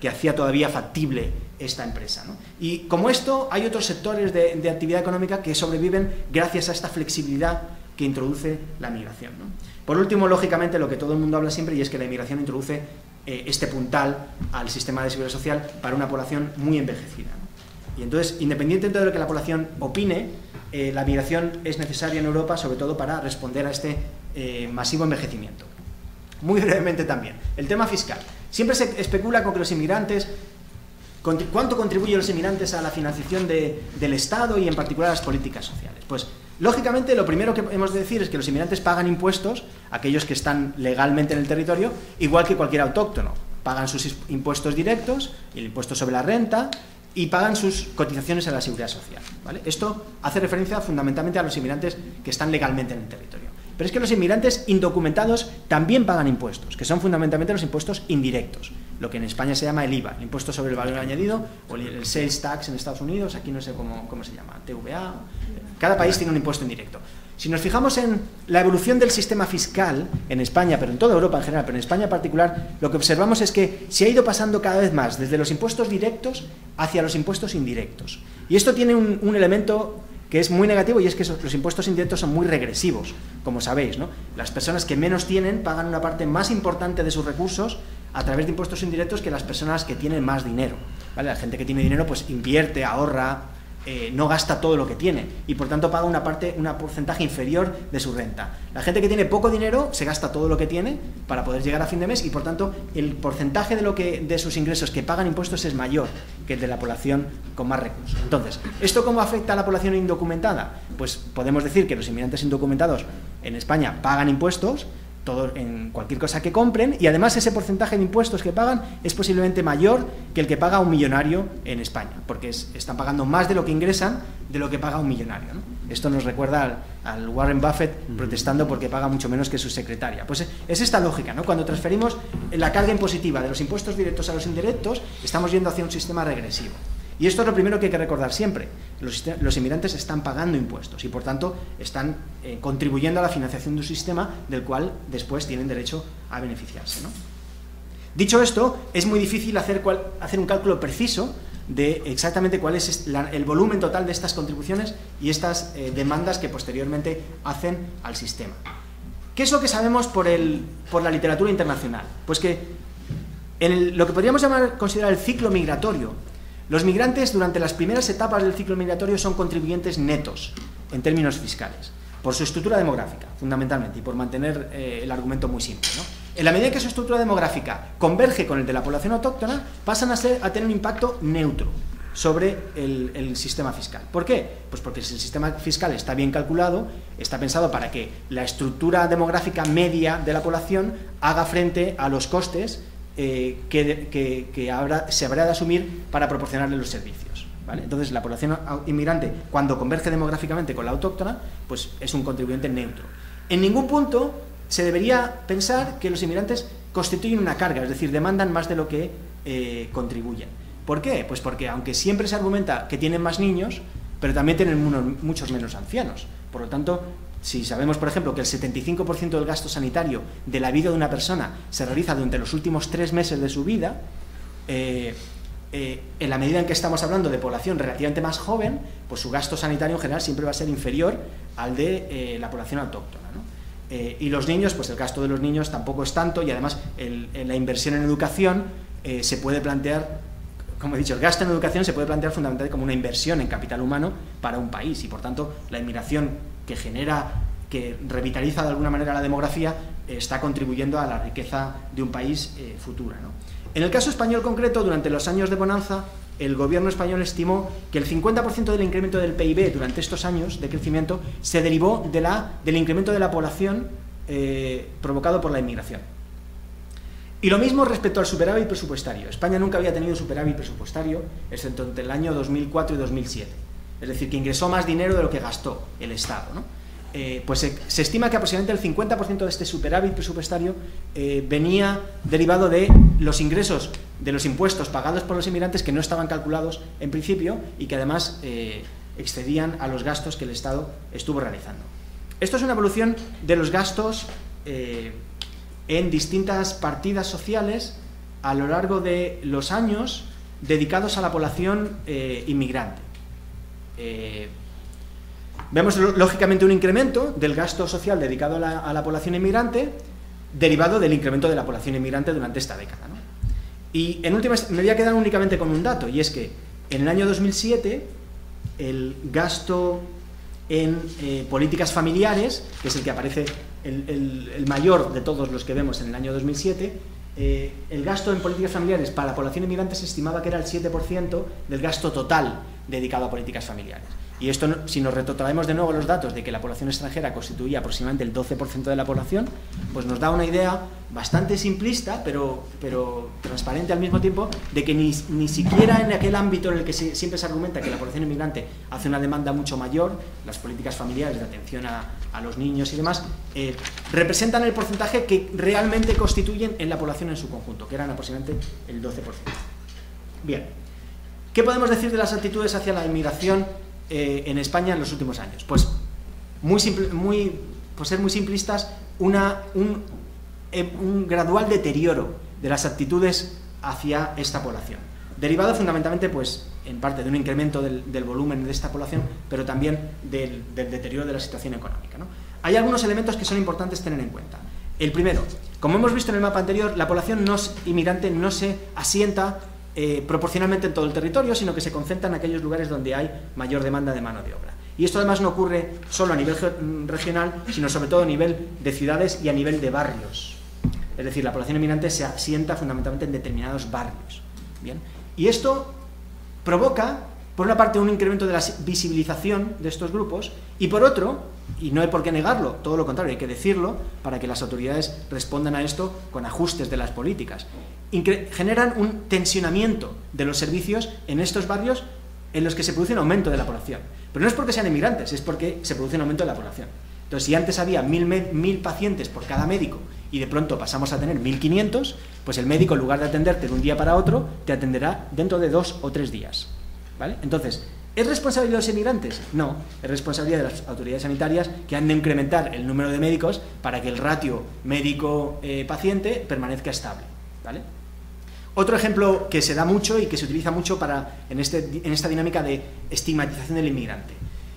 que hacía todavía factible esta empresa, ¿no? Y como esto, hay otros sectores de actividad económica que sobreviven gracias a esta flexibilidad que introduce la migración, ¿no? Por último, lógicamente, lo que todo el mundo habla siempre, y es que la inmigración introduce este puntal al sistema de seguridad social para una población muy envejecida, ¿no? Y entonces, independientemente de lo que la población opine, la migración es necesaria en Europa, sobre todo para responder a este masivo envejecimiento. Muy brevemente también, el tema fiscal. Siempre se especula con que los inmigrantes, ¿cuánto contribuyen los inmigrantes a la financiación del Estado y en particular a las políticas sociales? Pues, lógicamente, lo primero que hemos de decir es que los inmigrantes pagan impuestos, aquellos que están legalmente en el territorio, igual que cualquier autóctono. Pagan sus impuestos directos, el impuesto sobre la renta, y pagan sus cotizaciones a la seguridad social, ¿vale? Esto hace referencia fundamentalmente a los inmigrantes que están legalmente en el territorio. Pero es que los inmigrantes indocumentados también pagan impuestos, que son fundamentalmente los impuestos indirectos, lo que en España se llama el IVA, el impuesto sobre el valor añadido, o el sales tax en Estados Unidos, aquí no sé cómo se llama, TVA. Cada país tiene un impuesto indirecto. Si nos fijamos en la evolución del sistema fiscal en España, pero en toda Europa en general, pero en España en particular, lo que observamos es que se ha ido pasando cada vez más desde los impuestos directos hacia los impuestos indirectos. Y esto tiene un elemento que es muy negativo, y es que los impuestos indirectos son muy regresivos, como sabéis, ¿no? Las personas que menos tienen pagan una parte más importante de sus recursos a través de impuestos indirectos que las personas que tienen más dinero, ¿vale? La gente que tiene dinero pues invierte, ahorra, no gasta todo lo que tiene y por tanto paga un porcentaje inferior de su renta. La gente que tiene poco dinero se gasta todo lo que tiene para poder llegar a fin de mes y por tanto el porcentaje de sus ingresos que pagan impuestos es mayor que el de la población con más recursos. Entonces, ¿esto cómo afecta a la población indocumentada? Pues podemos decir que los inmigrantes indocumentados en España pagan impuestos en cualquier cosa que compren, y además ese porcentaje de impuestos que pagan es posiblemente mayor que el que paga un millonario en España, porque están pagando más de lo que ingresan de lo que paga un millonario, ¿no? Esto nos recuerda al Warren Buffett protestando porque paga mucho menos que su secretaria. Pues es esta lógica, ¿no? Cuando transferimos la carga impositiva de los impuestos directos a los indirectos, estamos yendo hacia un sistema regresivo. Y esto es lo primero que hay que recordar siempre. Los inmigrantes están pagando impuestos y por tanto están contribuyendo a la financiación de un sistema del cual después tienen derecho a beneficiarse, ¿no? Dicho esto, es muy difícil hacer un cálculo preciso de exactamente cuál es el volumen total de estas contribuciones y estas demandas que posteriormente hacen al sistema. ¿Qué es lo que sabemos por la literatura internacional? Pues que en lo que podríamos considerar el ciclo migratorio, los migrantes durante las primeras etapas del ciclo migratorio son contribuyentes netos en términos fiscales, por su estructura demográfica, fundamentalmente, y por mantener el argumento muy simple, ¿no? En la medida en que su estructura demográfica converge con el de la población autóctona, pasan a tener un impacto neutro sobre el sistema fiscal. ¿Por qué? Pues porque si el sistema fiscal está bien calculado, está pensado para que la estructura demográfica media de la población haga frente a los costes que se habrá de asumir para proporcionarle los servicios, ¿vale? Entonces la población inmigrante, cuando converge demográficamente con la autóctona, pues es un contribuyente neutro. En ningún punto se debería pensar que los inmigrantes constituyen una carga, es decir, demandan más de lo que contribuyen. ¿Por qué? Pues porque aunque siempre se argumenta que tienen más niños, pero también tienen muchos menos ancianos. Por lo tanto, si sabemos, por ejemplo, que el 75% del gasto sanitario de la vida de una persona se realiza durante los últimos 3 meses de su vida, en la medida en que estamos hablando de población relativamente más joven, pues su gasto sanitario en general siempre va a ser inferior al de la población autóctona, ¿no? Y los niños, pues el gasto de los niños tampoco es tanto, y además la inversión en educación se puede plantear, como he dicho, el gasto en educación se puede plantear fundamentalmente como una inversión en capital humano para un país, y por tanto la inmigración que revitaliza de alguna manera la demografía está contribuyendo a la riqueza de un país futura, ¿no? En el caso español concreto, durante los años de bonanza, el gobierno español estimó que el 50% del incremento del PIB durante estos años de crecimiento se derivó del incremento de la población provocado por la inmigración. Y lo mismo respecto al superávit presupuestario. España nunca había tenido superávit presupuestario, excepto entre el año 2004 y 2007. Es decir, que ingresó más dinero de lo que gastó el Estado, ¿no? Pues se estima que aproximadamente el 50% de este superávit presupuestario venía derivado de los ingresos de los impuestos pagados por los inmigrantes que no estaban calculados en principio y que además excedían a los gastos que el Estado estuvo realizando. Esto es una evolución de los gastos en distintas partidas sociales a lo largo de los años dedicados a la población inmigrante. Vemos lógicamente un incremento del gasto social dedicado a la población inmigrante derivado del incremento de la población inmigrante durante esta década, ¿no? Y en últimas me voy a quedar únicamente con un dato, y es que en el año 2007 el gasto en políticas familiares, que es el que aparece el mayor de todos los que vemos en el año 2007, el gasto en políticas familiares para la población inmigrante se estimaba que era el 7% del gasto total dedicado a políticas familiares. Y esto, si nos retrotraemos de nuevo a los datos de que la población extranjera constituía aproximadamente el 12% de la población, pues nos da una idea bastante simplista, pero transparente al mismo tiempo, de que ni siquiera en aquel ámbito en el que siempre se argumenta que la población inmigrante hace una demanda mucho mayor, las políticas familiares de atención a los niños y demás, representan el porcentaje que realmente constituyen en la población en su conjunto, que eran aproximadamente el 12%. Bien, ¿qué podemos decir de las actitudes hacia la inmigración en España en los últimos años? Pues, por ser muy simplistas, un gradual deterioro de las actitudes hacia esta población, derivado fundamentalmente, pues, en parte de un incremento del volumen de esta población, pero también del deterioro de la situación económica, ¿no? Hay algunos elementos que son importantes tener en cuenta. El primero, como hemos visto en el mapa anterior, la población inmigrante no se asienta proporcionalmente en todo el territorio, sino que se concentra en aquellos lugares donde hay mayor demanda de mano de obra. Y esto además no ocurre solo a nivel regional, sino sobre todo a nivel de ciudades y a nivel de barrios. Es decir, la población inmigrante se asienta fundamentalmente en determinados barrios. ¿Bien? Y esto provoca, por una parte, un incremento de la visibilización de estos grupos, y por otro, y no hay por qué negarlo, todo lo contrario, hay que decirlo para que las autoridades respondan a esto con ajustes de las políticas, generan un tensionamiento de los servicios en estos barrios en los que se produce un aumento de la población. Pero no es porque sean inmigrantes, es porque se produce un aumento de la población. Entonces, si antes había 1000 pacientes por cada médico y de pronto pasamos a tener 1500, pues el médico, en lugar de atenderte de un día para otro, te atenderá dentro de 2 o 3 días. ¿Vale? Entonces, ¿es responsabilidad de los inmigrantes? No, es responsabilidad de las autoridades sanitarias, que han de incrementar el número de médicos para que el ratio médico-paciente permanezca estable. ¿Vale? Otro ejemplo que se da mucho y que se utiliza mucho en esta dinámica de estigmatización del inmigrante.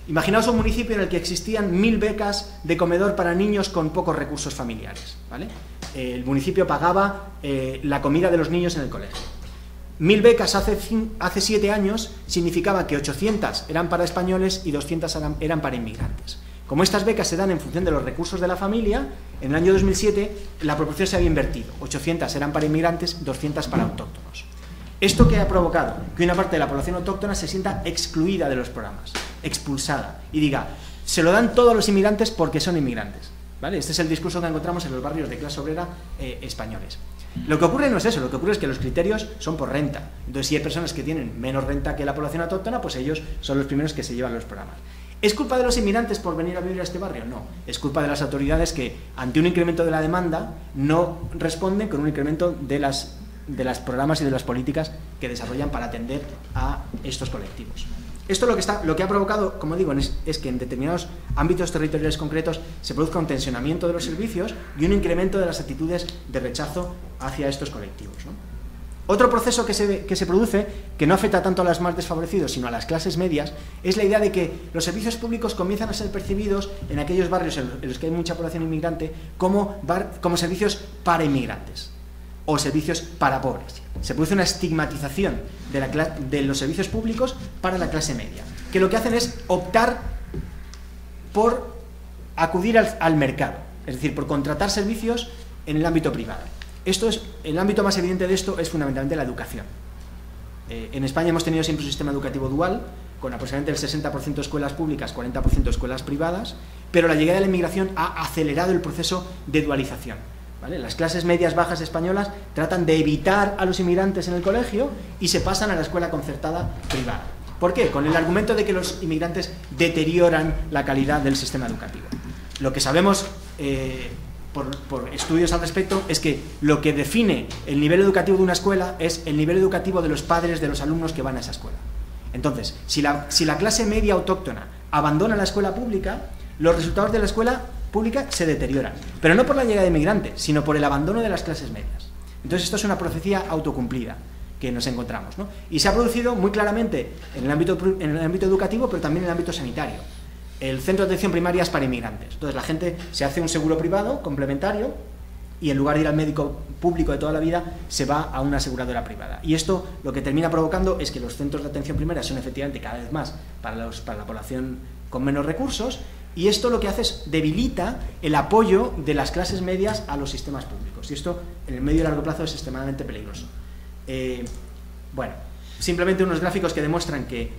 Imaginaos un municipio en el que existían 1000 becas de comedor para niños con pocos recursos familiares, ¿vale? El municipio pagaba la comida de los niños en el colegio. 1000 becas hace 7 años significaba que 800 eran para españoles y 200 eran para inmigrantes. Como estas becas se dan en función de los recursos de la familia, en el año 2007 la proporción se había invertido. 800 eran para inmigrantes, 200 para autóctonos. ¿Esto qué ha provocado? Que una parte de la población autóctona se sienta excluida de los programas, expulsada, y diga, se lo dan todos los inmigrantes porque son inmigrantes. ¿Vale? Este es el discurso que encontramos en los barrios de clase obrera españoles. Lo que ocurre no es eso, lo que ocurre es que los criterios son por renta. Entonces, si hay personas que tienen menos renta que la población autóctona, pues ellos son los primeros que se llevan los programas. ¿Es culpa de los inmigrantes por venir a vivir a este barrio? No. Es culpa de las autoridades que, ante un incremento de la demanda, no responden con un incremento de los programas y de las políticas que desarrollan para atender a estos colectivos. Esto lo que ha provocado, como digo, es que en determinados ámbitos territoriales concretos se produzca un tensionamiento de los servicios y un incremento de las actitudes de rechazo hacia estos colectivos, ¿no? Otro proceso que se produce, que no afecta tanto a los más desfavorecidos, sino a las clases medias, es la idea de que los servicios públicos comienzan a ser percibidos en aquellos barrios en los que hay mucha población inmigrante como servicios para inmigrantes o servicios para pobres. Se produce una estigmatización de los servicios públicos para la clase media, que lo que hacen es optar por acudir al mercado, es decir, por contratar servicios en el ámbito privado. El ámbito más evidente de esto es fundamentalmente la educación. En España hemos tenido siempre un sistema educativo dual, con aproximadamente el 60% de escuelas públicas, 40% de escuelas privadas, pero la llegada de la inmigración ha acelerado el proceso de dualización, ¿vale? Las clases medias bajas españolas tratan de evitar a los inmigrantes en el colegio y se pasan a la escuela concertada privada. ¿Por qué? Con el argumento de que los inmigrantes deterioran la calidad del sistema educativo. Lo que sabemos por estudios al respecto es que lo que define el nivel educativo de una escuela es el nivel educativo de los padres de los alumnos que van a esa escuela. Entonces, si la clase media autóctona abandona la escuela pública, los resultados de la escuela pública se deterioran, pero no por la llegada de inmigrantes, sino por el abandono de las clases medias. Entonces esto es una profecía autocumplida que nos encontramos, ¿no? Y se ha producido muy claramente en el ámbito educativo, pero también en el ámbito sanitario. El centro de atención primaria es para inmigrantes. Entonces la gente se hace un seguro privado complementario y en lugar de ir al médico público de toda la vida, se va a una aseguradora privada. Y esto lo que termina provocando es que los centros de atención primaria son efectivamente cada vez más para la población con menos recursos, y esto lo que hace es debilita el apoyo de las clases medias a los sistemas públicos. Y esto en el medio y largo plazo es extremadamente peligroso. Bueno, simplemente unos gráficos que demuestran que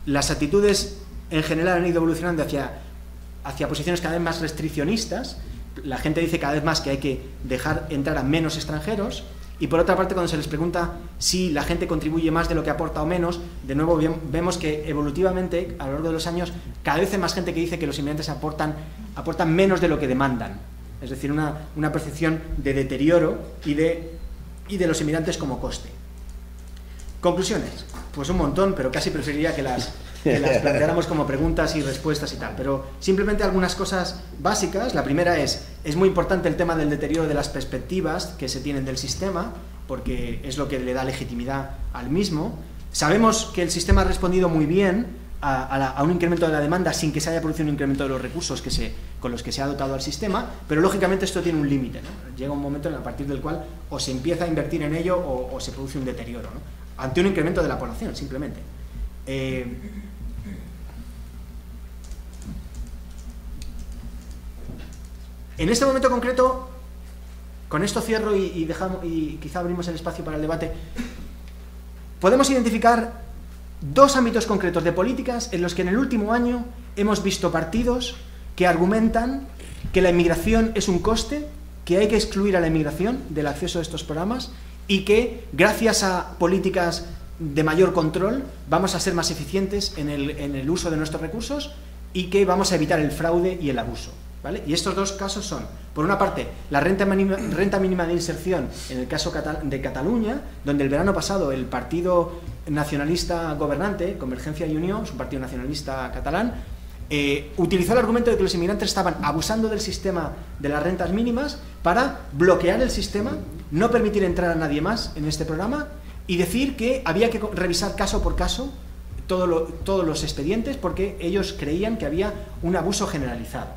las actitudes en general han ido evolucionando hacia posiciones cada vez más restriccionistas. La gente dice cada vez más que hay que dejar entrar a menos extranjeros, y por otra parte, cuando se les pregunta si la gente contribuye más de lo que aporta o menos, de nuevo vemos que evolutivamente a lo largo de los años cada vez hay más gente que dice que los inmigrantes aportan menos de lo que demandan, es decir, una percepción de deterioro y de los inmigrantes como coste. Conclusiones, pues un montón, pero casi preferiría que las planteáramos como preguntas y respuestas y tal, pero simplemente algunas cosas básicas. La primera es muy importante el tema del deterioro de las perspectivas que se tienen del sistema, porque es lo que le da legitimidad al mismo. Sabemos que el sistema ha respondido muy bien a un incremento de la demanda sin que se haya producido un incremento de los recursos con los que se ha dotado al sistema, pero lógicamente esto tiene un límite, ¿no? Llega un momento a partir del cual o se empieza a invertir en ello o se produce un deterioro, ¿no? Ante un incremento de la población, simplemente. En este momento concreto, con esto cierro y quizá abrimos el espacio para el debate, podemos identificar dos ámbitos concretos de políticas en los que en el último año hemos visto partidos que argumentan que la inmigración es un coste, que hay que excluir a la inmigración del acceso a estos programas y que gracias a políticas de mayor control vamos a ser más eficientes en el uso de nuestros recursos y que vamos a evitar el fraude y el abuso, ¿vale? Y estos dos casos son, por una parte, la renta mínima de inserción en el caso de Cataluña, donde el verano pasado el partido nacionalista gobernante, Convergencia y Unió, es un partido nacionalista catalán, utilizó el argumento de que los inmigrantes estaban abusando del sistema de las rentas mínimas para bloquear el sistema, no permitir entrar a nadie más en este programa y decir que había que revisar caso por caso todos los expedientes porque ellos creían que había un abuso generalizado.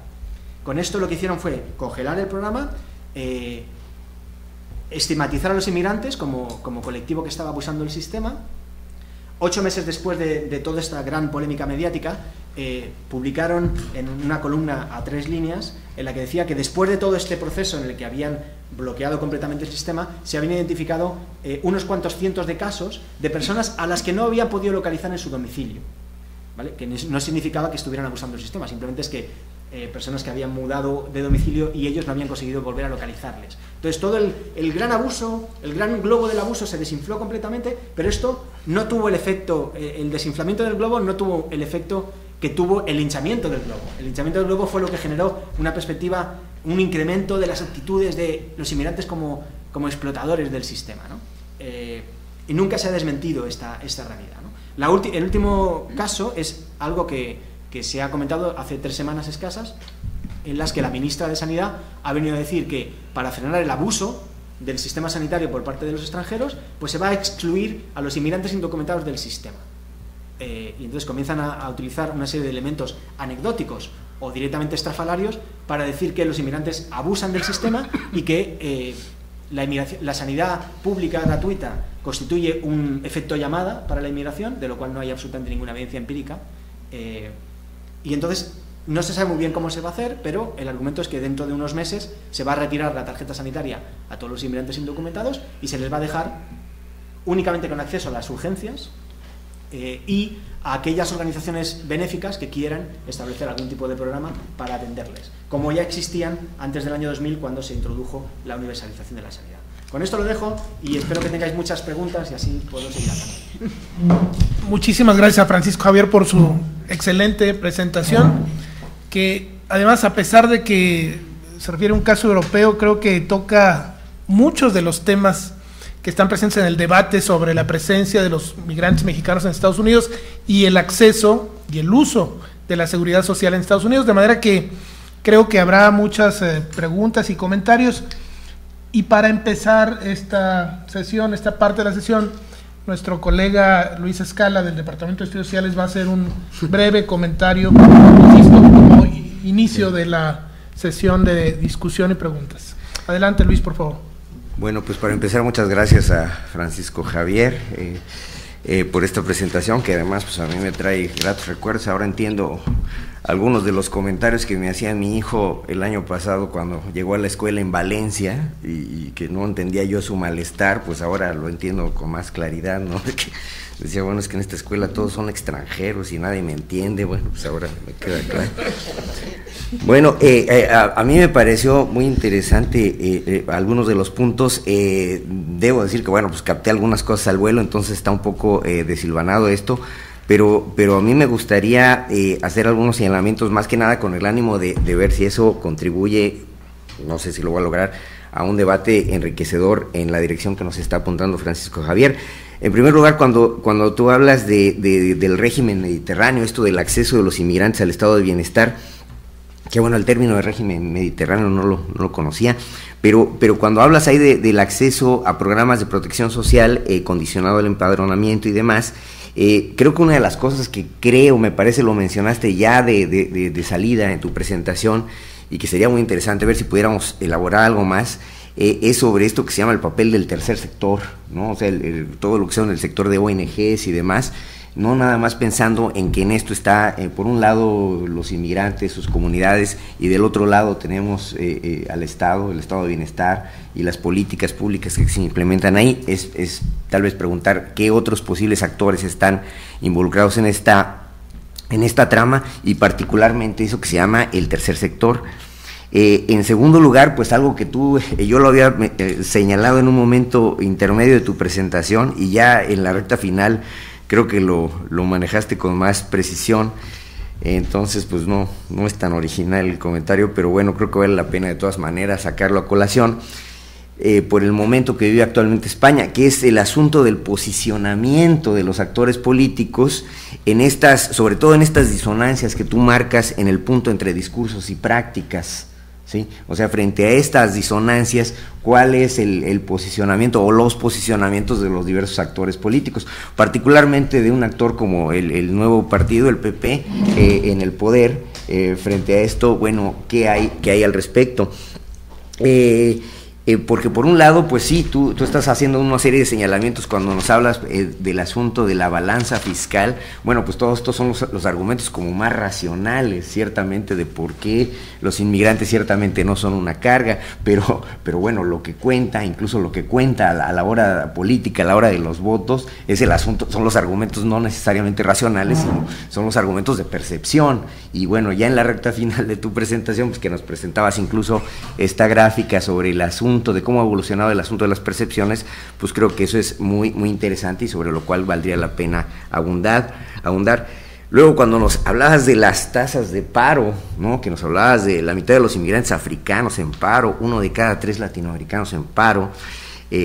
Con esto lo que hicieron fue congelar el programa, estigmatizar a los inmigrantes como colectivo que estaba abusando del sistema. 8 meses después de toda esta gran polémica mediática, publicaron en una columna a 3 líneas en la que decía que después de todo este proceso en el que habían bloqueado completamente el sistema, se habían identificado unos cuantos cientos de casos de personas a las que no habían podido localizar en su domicilio, ¿vale? Que no significaba que estuvieran abusando del sistema, simplemente es que personas que habían mudado de domicilio y ellos no habían conseguido volver a localizarles. Entonces todo el gran abuso, el gran globo del abuso se desinfló completamente, pero esto no tuvo el efecto, el desinflamiento del globo no tuvo el efecto que tuvo el hinchamiento del globo. El hinchamiento del globo fue lo que generó una perspectiva, un incremento de las actitudes de los inmigrantes como explotadores del sistema, ¿no? Y nunca se ha desmentido esta realidad, ¿no? El último caso es algo que se ha comentado hace 3 semanas escasas, en las que la ministra de Sanidad ha venido a decir que para frenar el abuso del sistema sanitario por parte de los extranjeros, pues se va a excluir a los inmigrantes indocumentados del sistema. Y entonces comienzan a utilizar una serie de elementos anecdóticos o directamente estrafalarios para decir que los inmigrantes abusan del sistema y que la sanidad pública gratuita constituye un efecto llamada para la inmigración, de lo cual no hay absolutamente ninguna evidencia empírica. Y entonces no se sabe muy bien cómo se va a hacer, pero el argumento es que dentro de unos meses se va a retirar la tarjeta sanitaria a todos los inmigrantes indocumentados y se les va a dejar únicamente con acceso a las urgencias y a aquellas organizaciones benéficas que quieran establecer algún tipo de programa para atenderles, como ya existían antes del año 2000 cuando se introdujo la universalización de la sanidad. Con esto lo dejo y espero que tengáis muchas preguntas y así puedo seguir hablando. Muchísimas gracias a Francisco Javier por su excelente presentación, que además, a pesar de que se refiere a un caso europeo, creo que toca muchos de los temas que están presentes en el debate sobre la presencia de los migrantes mexicanos en Estados Unidos y el acceso y el uso de la seguridad social en Estados Unidos, de manera que creo que habrá muchas preguntas y comentarios. Y para empezar esta sesión, esta parte de la sesión, nuestro colega Luis Escala del Departamento de Estudios Sociales va a hacer un breve comentario, insisto, como inicio de la sesión de discusión y preguntas. Adelante, Luis, por favor. Bueno, pues para empezar, muchas gracias a Francisco Javier por esta presentación, que además pues a mí me trae gratos recuerdos. Ahora entiendo algunos de los comentarios que me hacía mi hijo el año pasado cuando llegó a la escuela en Valencia y que no entendía yo su malestar, pues ahora lo entiendo con más claridad, ¿no? Que decía, bueno, es que en esta escuela todos son extranjeros y nadie me entiende. Bueno, pues ahora me queda claro. Bueno, a mí me pareció muy interesante algunos de los puntos. Debo decir que, bueno, pues capté algunas cosas al vuelo, entonces está un poco desilvanado esto. Pero a mí me gustaría hacer algunos señalamientos, más que nada con el ánimo de ver si eso contribuye, no sé si lo voy a lograr, a un debate enriquecedor en la dirección que nos está apuntando Francisco Javier. En primer lugar, cuando tú hablas del régimen mediterráneo, esto del acceso de los inmigrantes al estado de bienestar, que bueno, el término de régimen mediterráneo no lo conocía, pero cuando hablas ahí del acceso a programas de protección social condicionado al empadronamiento y demás, creo que una de las cosas que me parece lo mencionaste ya de salida en tu presentación y que sería muy interesante ver si pudiéramos elaborar algo más, es sobre esto que se llama el papel del tercer sector, ¿no? O sea, todo lo que son el sector de ONGs y demás, no nada más pensando en que en esto está, por un lado, los inmigrantes, sus comunidades, y del otro lado tenemos al Estado, el estado de bienestar y las políticas públicas que se implementan ahí. Es tal vez preguntar qué otros posibles actores están involucrados en esta trama, y particularmente eso que se llama el tercer sector. En segundo lugar, pues algo que yo lo había señalado en un momento intermedio de tu presentación, y ya en la recta final creo que lo manejaste con más precisión, entonces pues no es tan original el comentario, pero bueno, creo que vale la pena de todas maneras sacarlo a colación por el momento que vive actualmente España, que es el asunto del posicionamiento de los actores políticos sobre todo en estas disonancias que tú marcas en el punto entre discursos y prácticas, ¿sí? O sea, frente a estas disonancias, ¿cuál es el posicionamiento o los posicionamientos de los diversos actores políticos? Particularmente de un actor como el nuevo partido, el PP, en el poder, frente a esto, bueno, ¿qué hay al respecto? Porque por un lado, pues sí, tú estás haciendo una serie de señalamientos cuando nos hablas del asunto de la balanza fiscal. Bueno, pues todos estos son los argumentos como más racionales, ciertamente, de por qué los inmigrantes ciertamente no son una carga, pero bueno, lo que cuenta, incluso lo que cuenta a la hora política, a la hora de los votos, es el asunto, son los argumentos no necesariamente racionales, sino son los argumentos de percepción. Y bueno, ya en la recta final de tu presentación, pues que nos presentabas incluso esta gráfica sobre el asunto de cómo ha evolucionado el asunto de las percepciones, pues creo que eso es muy, muy interesante y sobre lo cual valdría la pena abundar. Luego, cuando nos hablabas de las tasas de paro, ¿no? Que nos hablabas de la mitad de los inmigrantes africanos en paro, 1 de cada 3 latinoamericanos en paro,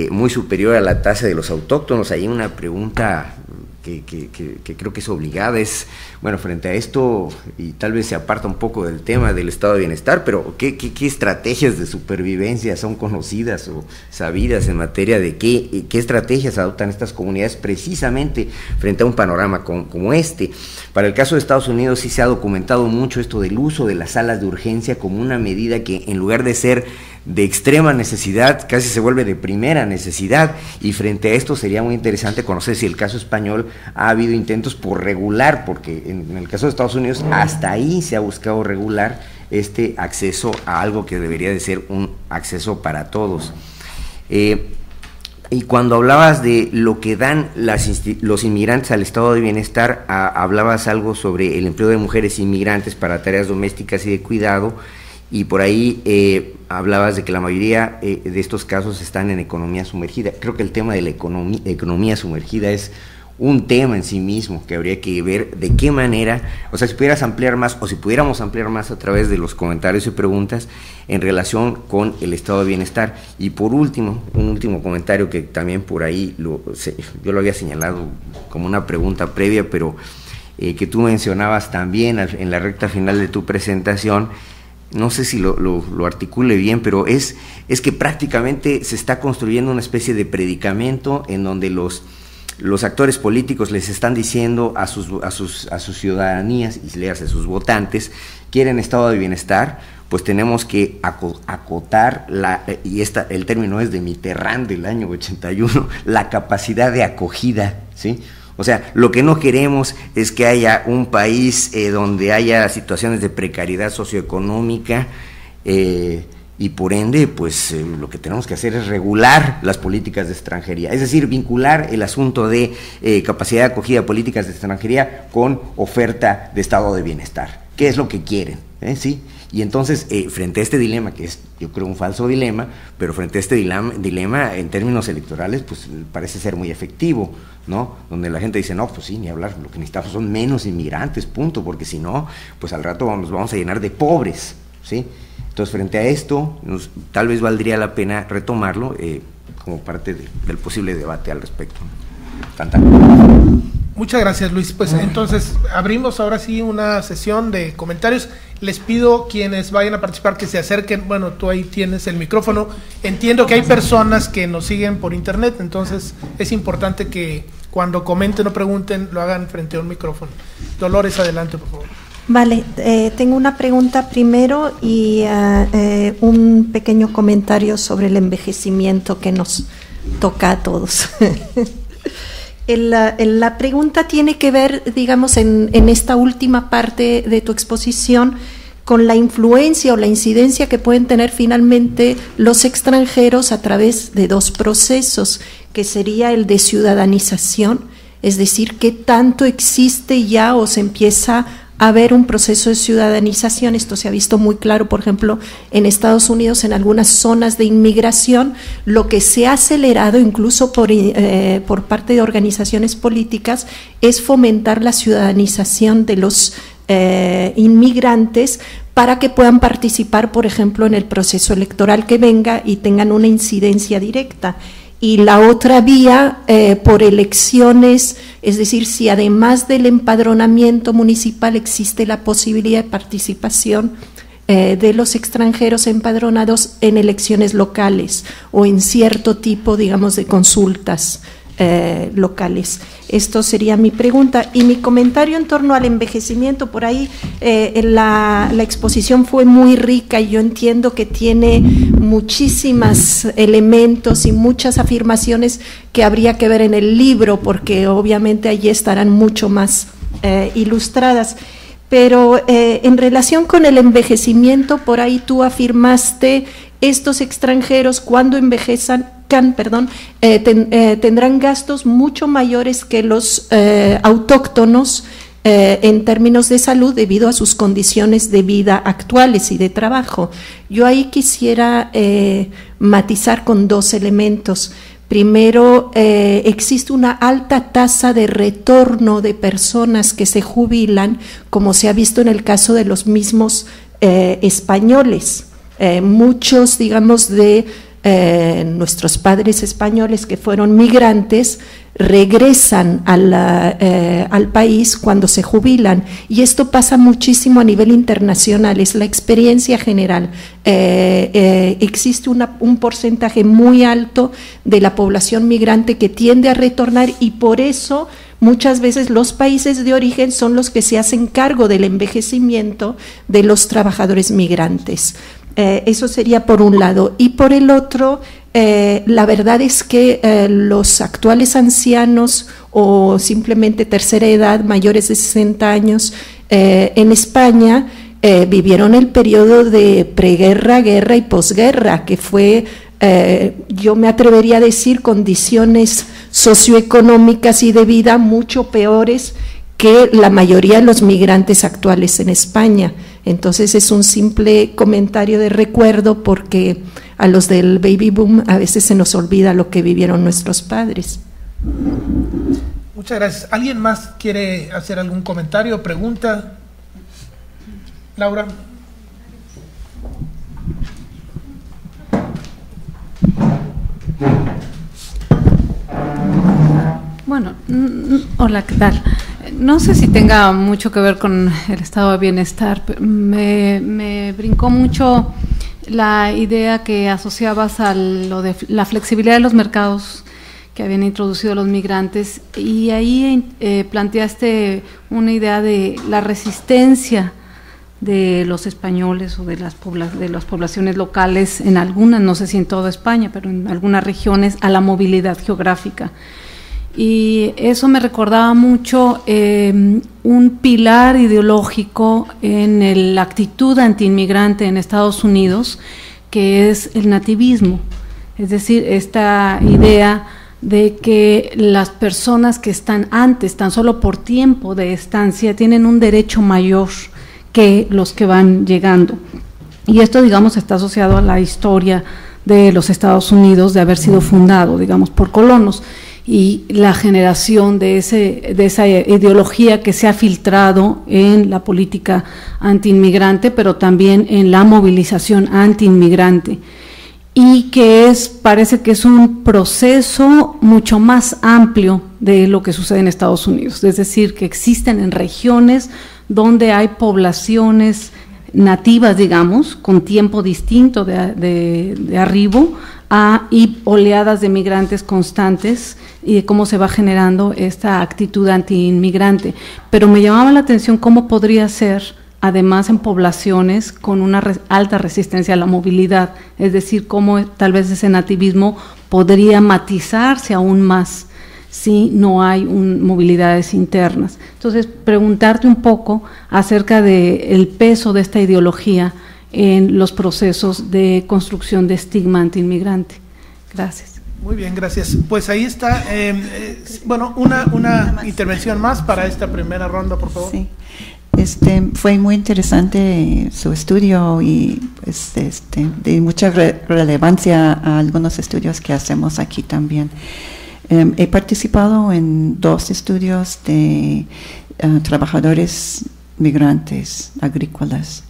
muy superior a la tasa de los autóctonos, hay una pregunta que creo que es obligada, es, bueno, frente a esto, y tal vez se aparta un poco del tema del estado de bienestar, pero ¿qué estrategias de supervivencia son conocidas o sabidas en materia de qué estrategias adoptan estas comunidades precisamente frente a un panorama como este? Para el caso de Estados Unidos sí se ha documentado mucho esto del uso de las salas de urgencia como una medida que, en lugar de ser de extrema necesidad, casi se vuelve de primera necesidad, y frente a esto sería muy interesante conocer si el caso español ha habido intentos por regular, porque en el caso de Estados Unidos hasta ahí se ha buscado regular este acceso a algo que debería de ser un acceso para todos. Y cuando hablabas de lo que dan los inmigrantes al estado de bienestar, hablabas algo sobre el empleo de mujeres inmigrantes para tareas domésticas y de cuidado, y por ahí hablabas de que la mayoría de estos casos están en economía sumergida. Creo que el tema de la economía sumergida es un tema en sí mismo que habría que ver de qué manera, o sea, si pudieras ampliar más, o si pudiéramos ampliar más a través de los comentarios y preguntas en relación con el estado de bienestar. Y por último, un último comentario que también por ahí yo lo había señalado como una pregunta previa, pero que tú mencionabas también en la recta final de tu presentación. No sé si lo articule bien, pero es que prácticamente se está construyendo una especie de predicamento en donde los actores políticos les están diciendo a sus ciudadanías, y léase a sus votantes, quieren estado de bienestar, pues tenemos que acotar, el término es de Mitterrand del año 81, la capacidad de acogida, ¿sí? O sea, lo que no queremos es que haya un país donde haya situaciones de precariedad socioeconómica, y por ende, pues lo que tenemos que hacer es regular las políticas de extranjería, es decir, vincular el asunto de capacidad de acogida de políticas de extranjería con oferta de estado de bienestar. ¿Qué es lo que quieren? ¿Sí? Y entonces, frente a este dilema, que es, yo creo, un falso dilema, pero frente a este dilema en términos electorales, pues parece ser muy efectivo, ¿no? Donde la gente dice, no, pues sí, ni hablar, lo que necesitamos son menos inmigrantes, punto, porque si no, pues al rato nos vamos a llenar de pobres, ¿sí? Entonces, frente a esto, tal vez valdría la pena retomarlo como parte del posible debate al respecto. Muchas gracias, Luis. Pues entonces abrimos ahora sí una sesión de comentarios. Les pido quienes vayan a participar que se acerquen. Bueno, tú ahí tienes el micrófono. Entiendo que hay personas que nos siguen por internet, entonces es importante que cuando comenten o pregunten lo hagan frente a un micrófono. Dolores, adelante, por favor. Vale, tengo una pregunta primero y un pequeño comentario sobre el envejecimiento que nos toca a todos. La pregunta tiene que ver, digamos, en esta última parte de tu exposición, con la influencia o la incidencia que pueden tener finalmente los extranjeros a través de dos procesos, que sería el de ciudadanización, es decir, qué tanto existe ya o se empieza a ver un proceso de ciudadanización. Esto se ha visto muy claro, por ejemplo, en Estados Unidos, en algunas zonas de inmigración. Lo que se ha acelerado incluso por parte de organizaciones políticas es fomentar la ciudadanización de los inmigrantes para que puedan participar, por ejemplo, en el proceso electoral que venga y tengan una incidencia directa. Y la otra vía, por elecciones, es decir, si además del empadronamiento municipal existe la posibilidad de participación de los extranjeros empadronados en elecciones locales o en cierto tipo, digamos, de consultas locales. Esto sería mi pregunta. Y mi comentario en torno al envejecimiento, por ahí la exposición fue muy rica y yo entiendo que tiene muchísimos elementos y muchas afirmaciones que habría que ver en el libro, porque obviamente allí estarán mucho más ilustradas. Pero en relación con el envejecimiento, por ahí tú afirmaste, estos extranjeros cuando envejezan, tendrán gastos mucho mayores que los autóctonos en términos de salud debido a sus condiciones de vida actuales y de trabajo. Yo ahí quisiera matizar con dos elementos. Primero, existe una alta tasa de retorno de personas que se jubilan, como se ha visto en el caso de los mismos españoles. Muchos, digamos, de nuestros padres españoles que fueron migrantes regresan al país cuando se jubilan, y esto pasa muchísimo a nivel internacional, es la experiencia general. Existe un porcentaje muy alto de la población migrante que tiende a retornar, y por eso muchas veces los países de origen son los que se hacen cargo del envejecimiento de los trabajadores migrantes. Eso sería por un lado. Y por el otro, la verdad es que los actuales ancianos o simplemente tercera edad, mayores de 60 años, en España vivieron el periodo de preguerra, guerra y posguerra, que fue, yo me atrevería a decir, condiciones socioeconómicas y de vida mucho peores que la mayoría de los migrantes actuales en España. Entonces es un simple comentario de recuerdo, porque a los del baby boom a veces se nos olvida lo que vivieron nuestros padres. Muchas gracias. ¿Alguien más quiere hacer algún comentario o pregunta? Laura. Bueno, hola, ¿qué tal? No sé si tenga mucho que ver con el estado de bienestar. Me brincó mucho la idea que asociabas a lo de la flexibilidad de los mercados que habían introducido los migrantes, y ahí planteaste una idea de la resistencia de los españoles o de las poblaciones locales en algunas, no sé si en toda España, pero en algunas regiones, a la movilidad geográfica. Y eso me recordaba mucho un pilar ideológico en la actitud antiinmigrante en Estados Unidos, que es el nativismo, es decir, esta idea de que las personas que están antes, tan solo por tiempo de estancia, tienen un derecho mayor que los que van llegando. Y esto, digamos, está asociado a la historia de los Estados Unidos, de haber sido fundado, digamos, por colonos, y la generación de esa ideología que se ha filtrado en la política antiinmigrante, pero también en la movilización antiinmigrante, y que parece que es un proceso mucho más amplio de lo que sucede en Estados Unidos, es decir, que existen en regiones donde hay poblaciones nativas, digamos, con tiempo distinto de arribo, y oleadas de migrantes constantes, y de cómo se va generando esta actitud antiinmigrante. Pero me llamaba la atención cómo podría ser, además, en poblaciones con una alta resistencia a la movilidad, es decir, cómo tal vez ese nativismo podría matizarse aún más si no hay movilidades internas. Entonces, preguntarte un poco acerca del peso de esta ideología en los procesos de construcción de estigma antiinmigrante. Gracias. Muy bien, gracias. Pues ahí está. Bueno, una intervención más para esta primera ronda, por favor. Sí. Fue muy interesante su estudio, y pues, de mucha relevancia a algunos estudios que hacemos aquí también. He participado en 2 estudios de trabajadores migrantes agrícolas.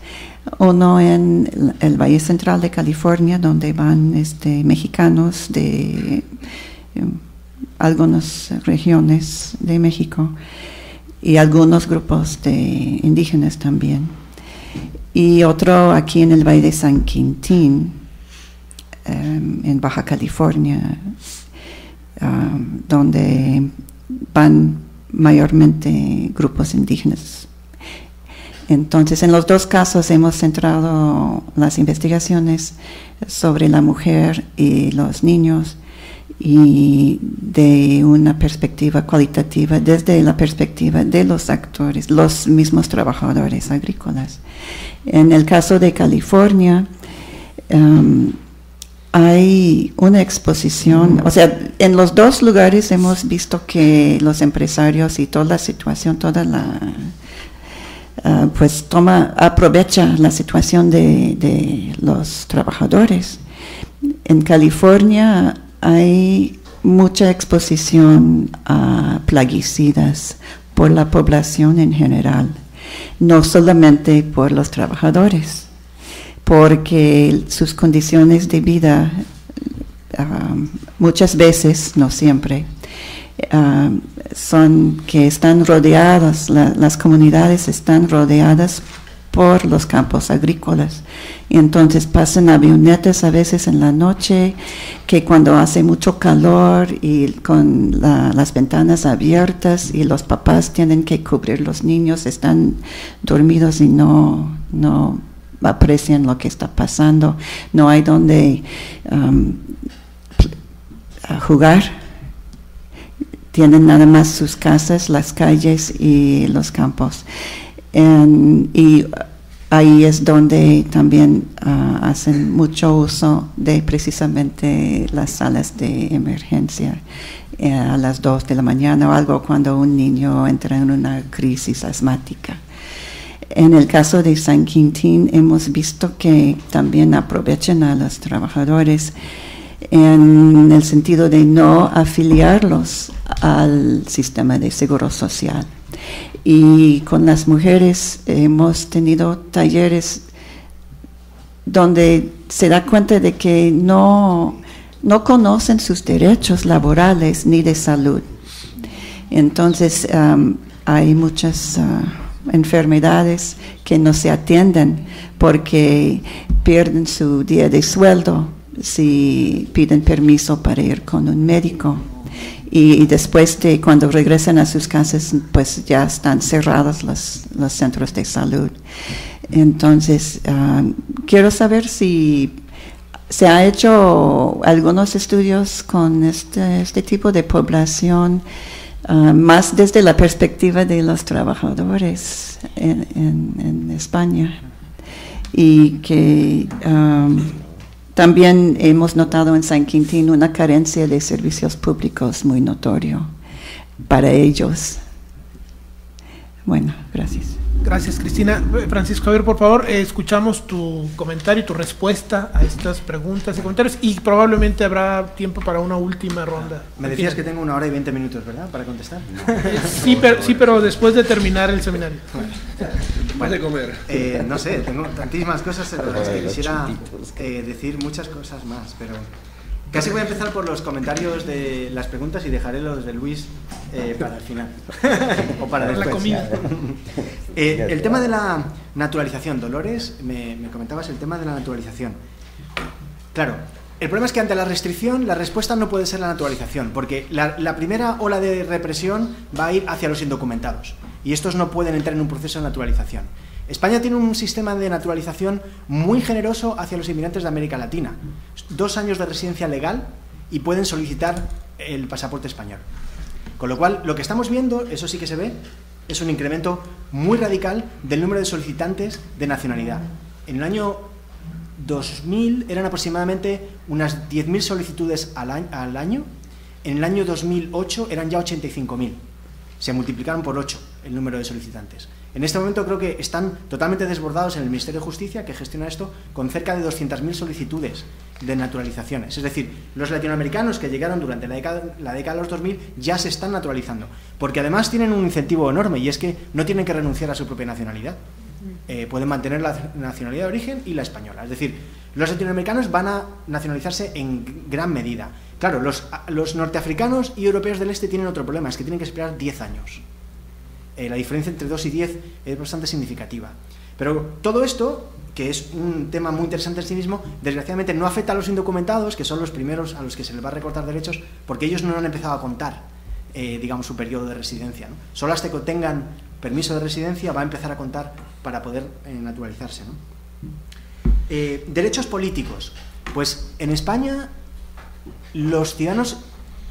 Uno en el Valle Central de California, donde van mexicanos de algunas regiones de México y algunos grupos de indígenas también. Y otro aquí en el Valle de San Quintín, en Baja California, donde van mayormente grupos indígenas. Entonces, en los 2 casos hemos centrado las investigaciones sobre la mujer y los niños, y de una perspectiva cualitativa, desde la perspectiva de los actores, los mismos trabajadores agrícolas. En el caso de California, hay una exposición, o sea, en los 2 lugares hemos visto que los empresarios y toda la situación, pues aprovecha la situación de los trabajadores. En California hay mucha exposición a plaguicidas por la población en general, no solamente por los trabajadores, porque sus condiciones de vida muchas veces, no siempre, son que están rodeadas, las comunidades están rodeadas por los campos agrícolas. Y entonces pasan avionetas a veces en la noche, que cuando hace mucho calor y con las ventanas abiertas y los papás tienen que cubrir los niños, están dormidos y no aprecian lo que está pasando. No hay donde jugar. Tienen nada más sus casas, las calles y los campos. Y ahí es donde también hacen mucho uso de precisamente las salas de emergencia a las 2 de la mañana o algo cuando un niño entra en una crisis asmática. En el caso de San Quintín hemos visto que también aprovechan a los trabajadores en el sentido de no afiliarlos al sistema de seguro social. Y con las mujeres hemos tenido talleres donde se da cuenta de que no conocen sus derechos laborales ni de salud. Entonces hay muchas enfermedades que no se atienden porque pierden su día de sueldo si piden permiso para ir con un médico. Y después de cuando regresan a sus casas, pues ya están cerrados los centros de salud. Entonces, quiero saber si se ha hecho algunos estudios con este tipo de población, más desde la perspectiva de los trabajadores en España. Y que también hemos notado en San Quintín una carencia de servicios públicos muy notorio para ellos. Bueno, gracias. Gracias, Cristina. Francisco Javier, por favor, escuchamos tu comentario y tu respuesta a estas preguntas y comentarios, y probablemente habrá tiempo para una última ronda. Me decías que tengo 1 hora y 20 minutos, ¿verdad?, para contestar. Sí, pero después de terminar el seminario. Bueno, no sé, tengo tantísimas cosas en las que quisiera decir muchas cosas más, pero casi voy a empezar por los comentarios de las preguntas y dejaré los de Luis para el final. O para después. La comida. El tema de la naturalización, Dolores, me comentabas el tema de la naturalización. Claro, el problema es que ante la restricción la respuesta no puede ser la naturalización, porque la primera ola de represión va a ir hacia los indocumentados, y estos no pueden entrar en un proceso de naturalización. España tiene un sistema de naturalización muy generoso hacia los inmigrantes de América Latina. 2 años de residencia legal y pueden solicitar el pasaporte español. Con lo cual, lo que estamos viendo, eso sí que se ve, es un incremento muy radical del número de solicitantes de nacionalidad. En el año 2000 eran aproximadamente unas 10.000 solicitudes al año. En el año 2008 eran ya 85.000. Se multiplicaron por 8 el número de solicitantes. En este momento creo que están totalmente desbordados en el Ministerio de Justicia, que gestiona esto, con cerca de 200.000 solicitudes de naturalizaciones. Es decir, los latinoamericanos que llegaron durante la década de los 2000 ya se están naturalizando, porque además tienen un incentivo enorme, y es que no tienen que renunciar a su propia nacionalidad. Pueden mantener la nacionalidad de origen y la española. Es decir, los latinoamericanos van a nacionalizarse en gran medida. Claro, los norteafricanos y europeos del este tienen otro problema, es que tienen que esperar 10 años. La diferencia entre 2 y 10 es bastante significativa. Pero todo esto, que es un tema muy interesante en sí mismo, desgraciadamente no afecta a los indocumentados, que son los primeros a los que se les va a recortar derechos, porque ellos no han empezado a contar, digamos, su periodo de residencia, ¿no? Solo hasta que tengan permiso de residencia va a empezar a contar para poder naturalizarse, ¿no? Derechos políticos. Pues en España los ciudadanos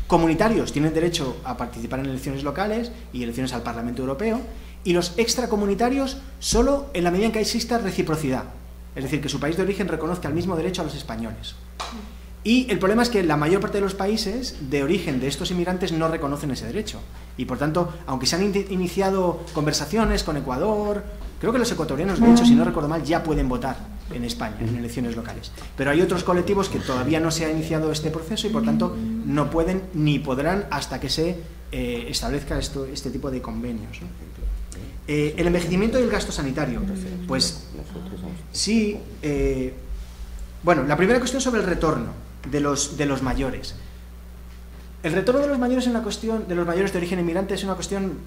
comunitarios tienen derecho a participar en elecciones locales y elecciones al Parlamento Europeo, y los extracomunitarios solo en la medida en que exista reciprocidad, es decir, que su país de origen reconozca el mismo derecho a los españoles. Y el problema es que la mayor parte de los países de origen de estos inmigrantes no reconocen ese derecho, y por tanto, aunque se han iniciado conversaciones con Ecuador, creo que los ecuatorianos, de hecho, si no recuerdo mal, ya pueden votar en España, en elecciones locales. Pero hay otros colectivos que todavía no se ha iniciado este proceso y por tanto no pueden ni podrán hasta que se establezca este tipo de convenios, ¿no? El envejecimiento y el gasto sanitario. Pues sí, bueno, la primera cuestión sobre el retorno de los mayores. El retorno de los mayores es una cuestión, de los mayores de origen inmigrante, es una cuestión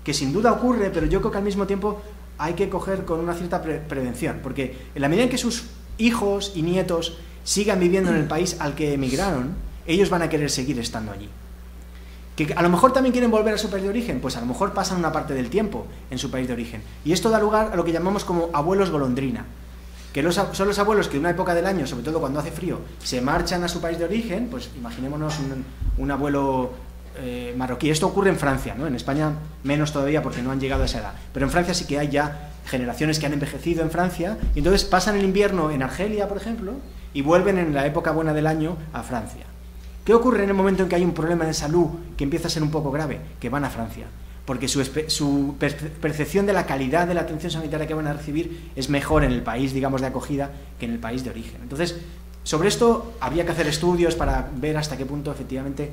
que sin duda ocurre, pero yo creo que al mismo tiempo hay que coger con una cierta prevención, porque en la medida en que sus hijos y nietos sigan viviendo en el país al que emigraron, ellos van a querer seguir estando allí. Que a lo mejor también quieren volver a su país de origen, pues a lo mejor pasan una parte del tiempo en su país de origen. Y esto da lugar a lo que llamamos como abuelos golondrina, que son los abuelos que en una época del año, sobre todo cuando hace frío, se marchan a su país de origen. Pues imaginémonos un abuelo marroquí. Esto ocurre en Francia, ¿no? En España menos todavía porque no han llegado a esa edad. Pero en Francia sí que hay ya generaciones que han envejecido en Francia, y entonces pasan el invierno en Argelia, por ejemplo, y vuelven en la época buena del año a Francia. ¿Qué ocurre en el momento en que hay un problema de salud que empieza a ser un poco grave? Que van a Francia, porque su percepción de la calidad de la atención sanitaria que van a recibir es mejor en el país, digamos, de acogida que en el país de origen. Entonces, sobre esto habría que hacer estudios para ver hasta qué punto efectivamente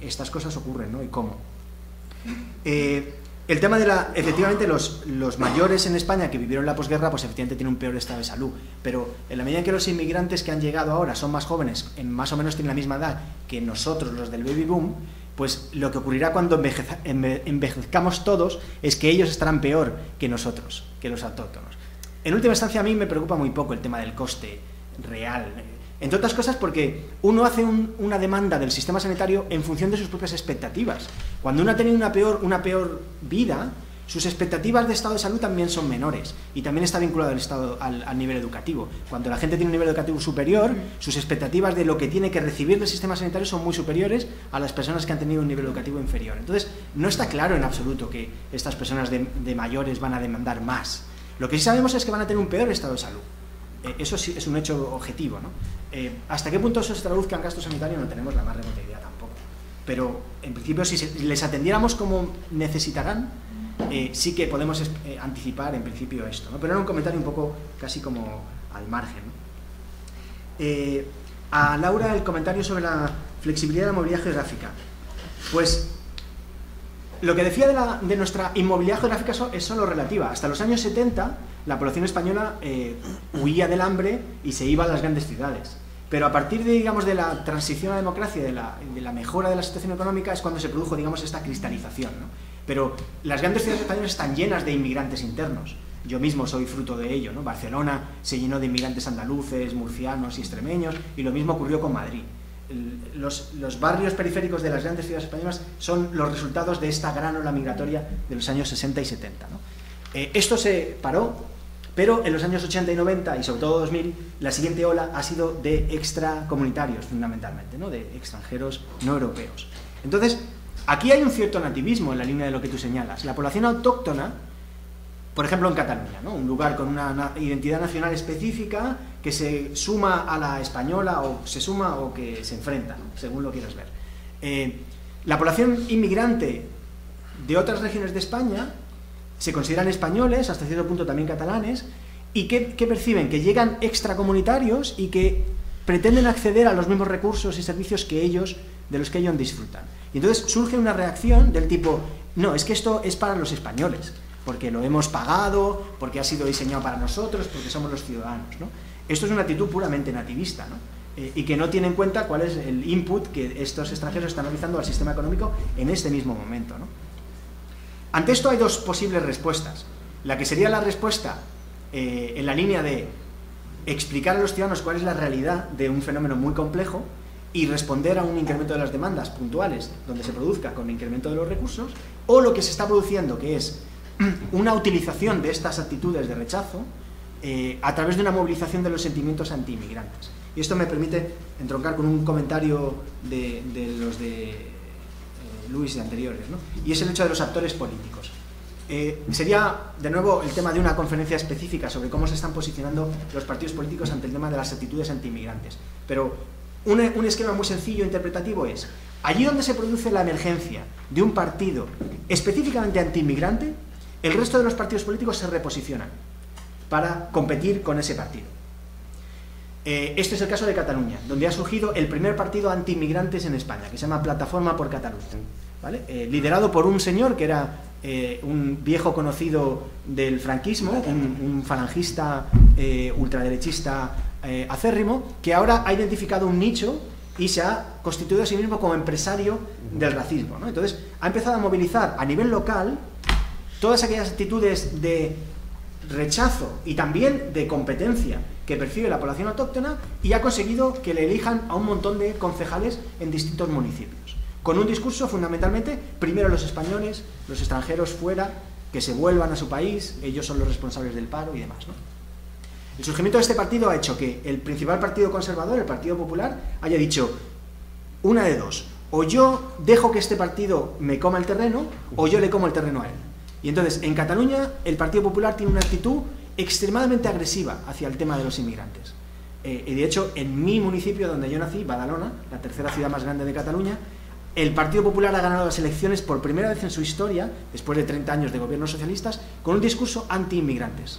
estas cosas ocurren, ¿no? Y cómo. El tema de efectivamente los mayores en España que vivieron la posguerra, pues efectivamente tienen un peor estado de salud, pero en la medida en que los inmigrantes que han llegado ahora son más jóvenes, más o menos tienen la misma edad que nosotros, los del baby boom, pues lo que ocurrirá cuando envejezcamos todos es que ellos estarán peor que nosotros, que los autóctonos. En última instancia, a mí me preocupa muy poco el tema del coste real, entre otras cosas porque uno hace una demanda del sistema sanitario en función de sus propias expectativas. Cuando uno ha tenido una peor vida, sus expectativas de estado de salud también son menores, y también está vinculado al nivel educativo. Cuando la gente tiene un nivel educativo superior, sus expectativas de lo que tiene que recibir del sistema sanitario son muy superiores a las personas que han tenido un nivel educativo inferior. Entonces, no está claro en absoluto que estas personas de mayores van a demandar más. Lo que sí sabemos es que van a tener un peor estado de salud. Eso sí es un hecho objetivo, ¿no? ¿Hasta qué punto eso se traduzca en gasto sanitario? No tenemos la más remota idea tampoco. Pero, en principio, si les atendiéramos como necesitarán, sí que podemos anticipar, en principio, esto, ¿no? Pero era un comentario un poco casi como al margen, ¿no? A Laura, el comentario sobre la flexibilidad de la movilidad geográfica. Pues, lo que decía de nuestra inmovilidad geográfica es solo relativa. Hasta los años 70, la población española huía del hambre y se iba a las grandes ciudades. Pero a partir de, digamos, de la transición a la democracia, de la mejora de la situación económica, es cuando se produjo, digamos, esta cristalización, ¿no? Pero las grandes ciudades españolas están llenas de inmigrantes internos. Yo mismo soy fruto de ello, ¿no? Barcelona se llenó de inmigrantes andaluces, murcianos y extremeños, y lo mismo ocurrió con Madrid. Los barrios periféricos de las grandes ciudades españolas son los resultados de esta gran ola migratoria de los años 60 y 70, ¿no? Esto se paró, pero en los años 80 y 90, y sobre todo 2000, la siguiente ola ha sido de extracomunitarios, fundamentalmente, ¿no? De extranjeros no europeos. Entonces, aquí hay un cierto nativismo en la línea de lo que tú señalas. La población autóctona, por ejemplo en Cataluña, ¿no? Un lugar con una identidad nacional específica que se suma a la española, o se suma o que se enfrenta, ¿no? Según lo quieras ver. La población inmigrante de otras regiones de España se consideran españoles, hasta cierto punto también catalanes, y que perciben que llegan extracomunitarios y que pretenden acceder a los mismos recursos y servicios de los que ellos disfrutan. Y entonces surge una reacción del tipo, no, es que esto es para los españoles, porque lo hemos pagado, porque ha sido diseñado para nosotros, porque somos los ciudadanos, ¿no? Esto es una actitud puramente nativista, ¿no? Y que no tiene en cuenta cuál es el input que estos extranjeros están realizando al sistema económico en este mismo momento, ¿no? Ante esto hay dos posibles respuestas. La que sería la respuesta en la línea de explicar a los ciudadanos cuál es la realidad de un fenómeno muy complejo y responder a un incremento de las demandas puntuales donde se produzca con incremento de los recursos, o lo que se está produciendo, que es una utilización de estas actitudes de rechazo a través de una movilización de los sentimientos antiinmigrantes. Y esto me permite entroncar con un comentario de los de Luis de anteriores, ¿no? Y es el hecho de los actores políticos. Sería, de nuevo, el tema de una conferencia específica sobre cómo se están posicionando los partidos políticos ante el tema de las actitudes antiinmigrantes. Pero un esquema muy sencillo e interpretativo es, allí donde se produce la emergencia de un partido específicamente antiinmigrante, el resto de los partidos políticos se reposicionan para competir con ese partido. Este es el caso de Cataluña, donde ha surgido el primer partido anti-inmigrantes en España, que se llama Plataforma por Cataluña, ¿vale? Liderado por un señor que era un viejo conocido del franquismo, un falangista ultraderechista acérrimo, que ahora ha identificado un nicho y se ha constituido a sí mismo como empresario del racismo, ¿no? Entonces ha empezado a movilizar a nivel local todas aquellas actitudes de rechazo y también de competencia que percibe la población autóctona, y ha conseguido que le elijan a un montón de concejales en distintos municipios, con un discurso fundamentalmente, primero los españoles, los extranjeros fuera, que se vuelvan a su país, ellos son los responsables del paro y demás, ¿no? El surgimiento de este partido ha hecho que el principal partido conservador, el Partido Popular, haya dicho una de dos: o yo dejo que este partido me coma el terreno, o yo le como el terreno a él. Y entonces, en Cataluña, el Partido Popular tiene una actitud extremadamente agresiva hacia el tema de los inmigrantes. Y de hecho, en mi municipio donde yo nací, Badalona, la tercera ciudad más grande de Cataluña, el Partido Popular ha ganado las elecciones por primera vez en su historia, después de 30 años de gobiernos socialistas, con un discurso anti-inmigrantes,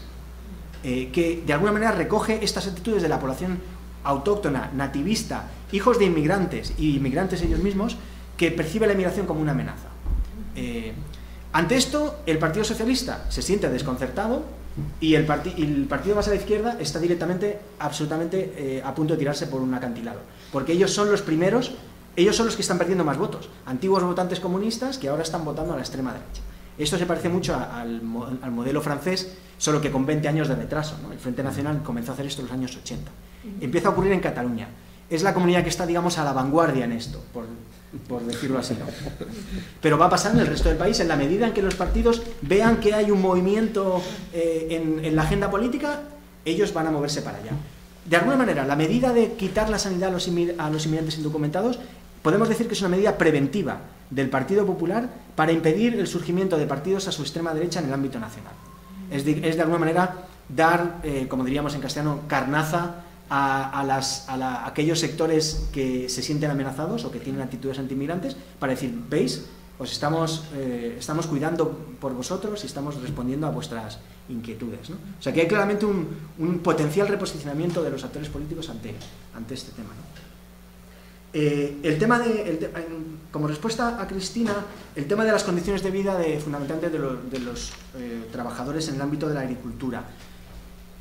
que de alguna manera recoge estas actitudes de la población autóctona, nativista, hijos de inmigrantes y inmigrantes ellos mismos, que percibe la inmigración como una amenaza. Ante esto, el Partido Socialista se siente desconcertado, y el partido más a la izquierda está directamente, absolutamente a punto de tirarse por un acantilado, porque ellos son los primeros, ellos son los que están perdiendo más votos, antiguos votantes comunistas que ahora están votando a la extrema derecha. Esto se parece mucho al modelo francés, solo que con 20 años de retraso, ¿no? El Frente Nacional comenzó a hacer esto en los años 80. Empieza a ocurrir en Cataluña. Es la comunidad que está, digamos, a la vanguardia en esto, por decirlo así, ¿no? Pero va a pasar en el resto del país, en la medida en que los partidos vean que hay un movimiento en la agenda política, ellos van a moverse para allá. De alguna manera, la medida de quitar la sanidad a los inmigrantes indocumentados, podemos decir que es una medida preventiva del Partido Popular para impedir el surgimiento de partidos a su extrema derecha en el ámbito nacional. Es de alguna manera dar, como diríamos en castellano, carnaza a aquellos sectores que se sienten amenazados o que tienen actitudes antiinmigrantes, para decir: ¿veis? Os estamos cuidando por vosotros y estamos respondiendo a vuestras inquietudes, ¿no? O sea que hay claramente un potencial reposicionamiento de los actores políticos ante este tema, ¿no? Como respuesta a Cristina, el tema de las condiciones de vida fundamentalmente de los trabajadores en el ámbito de la agricultura,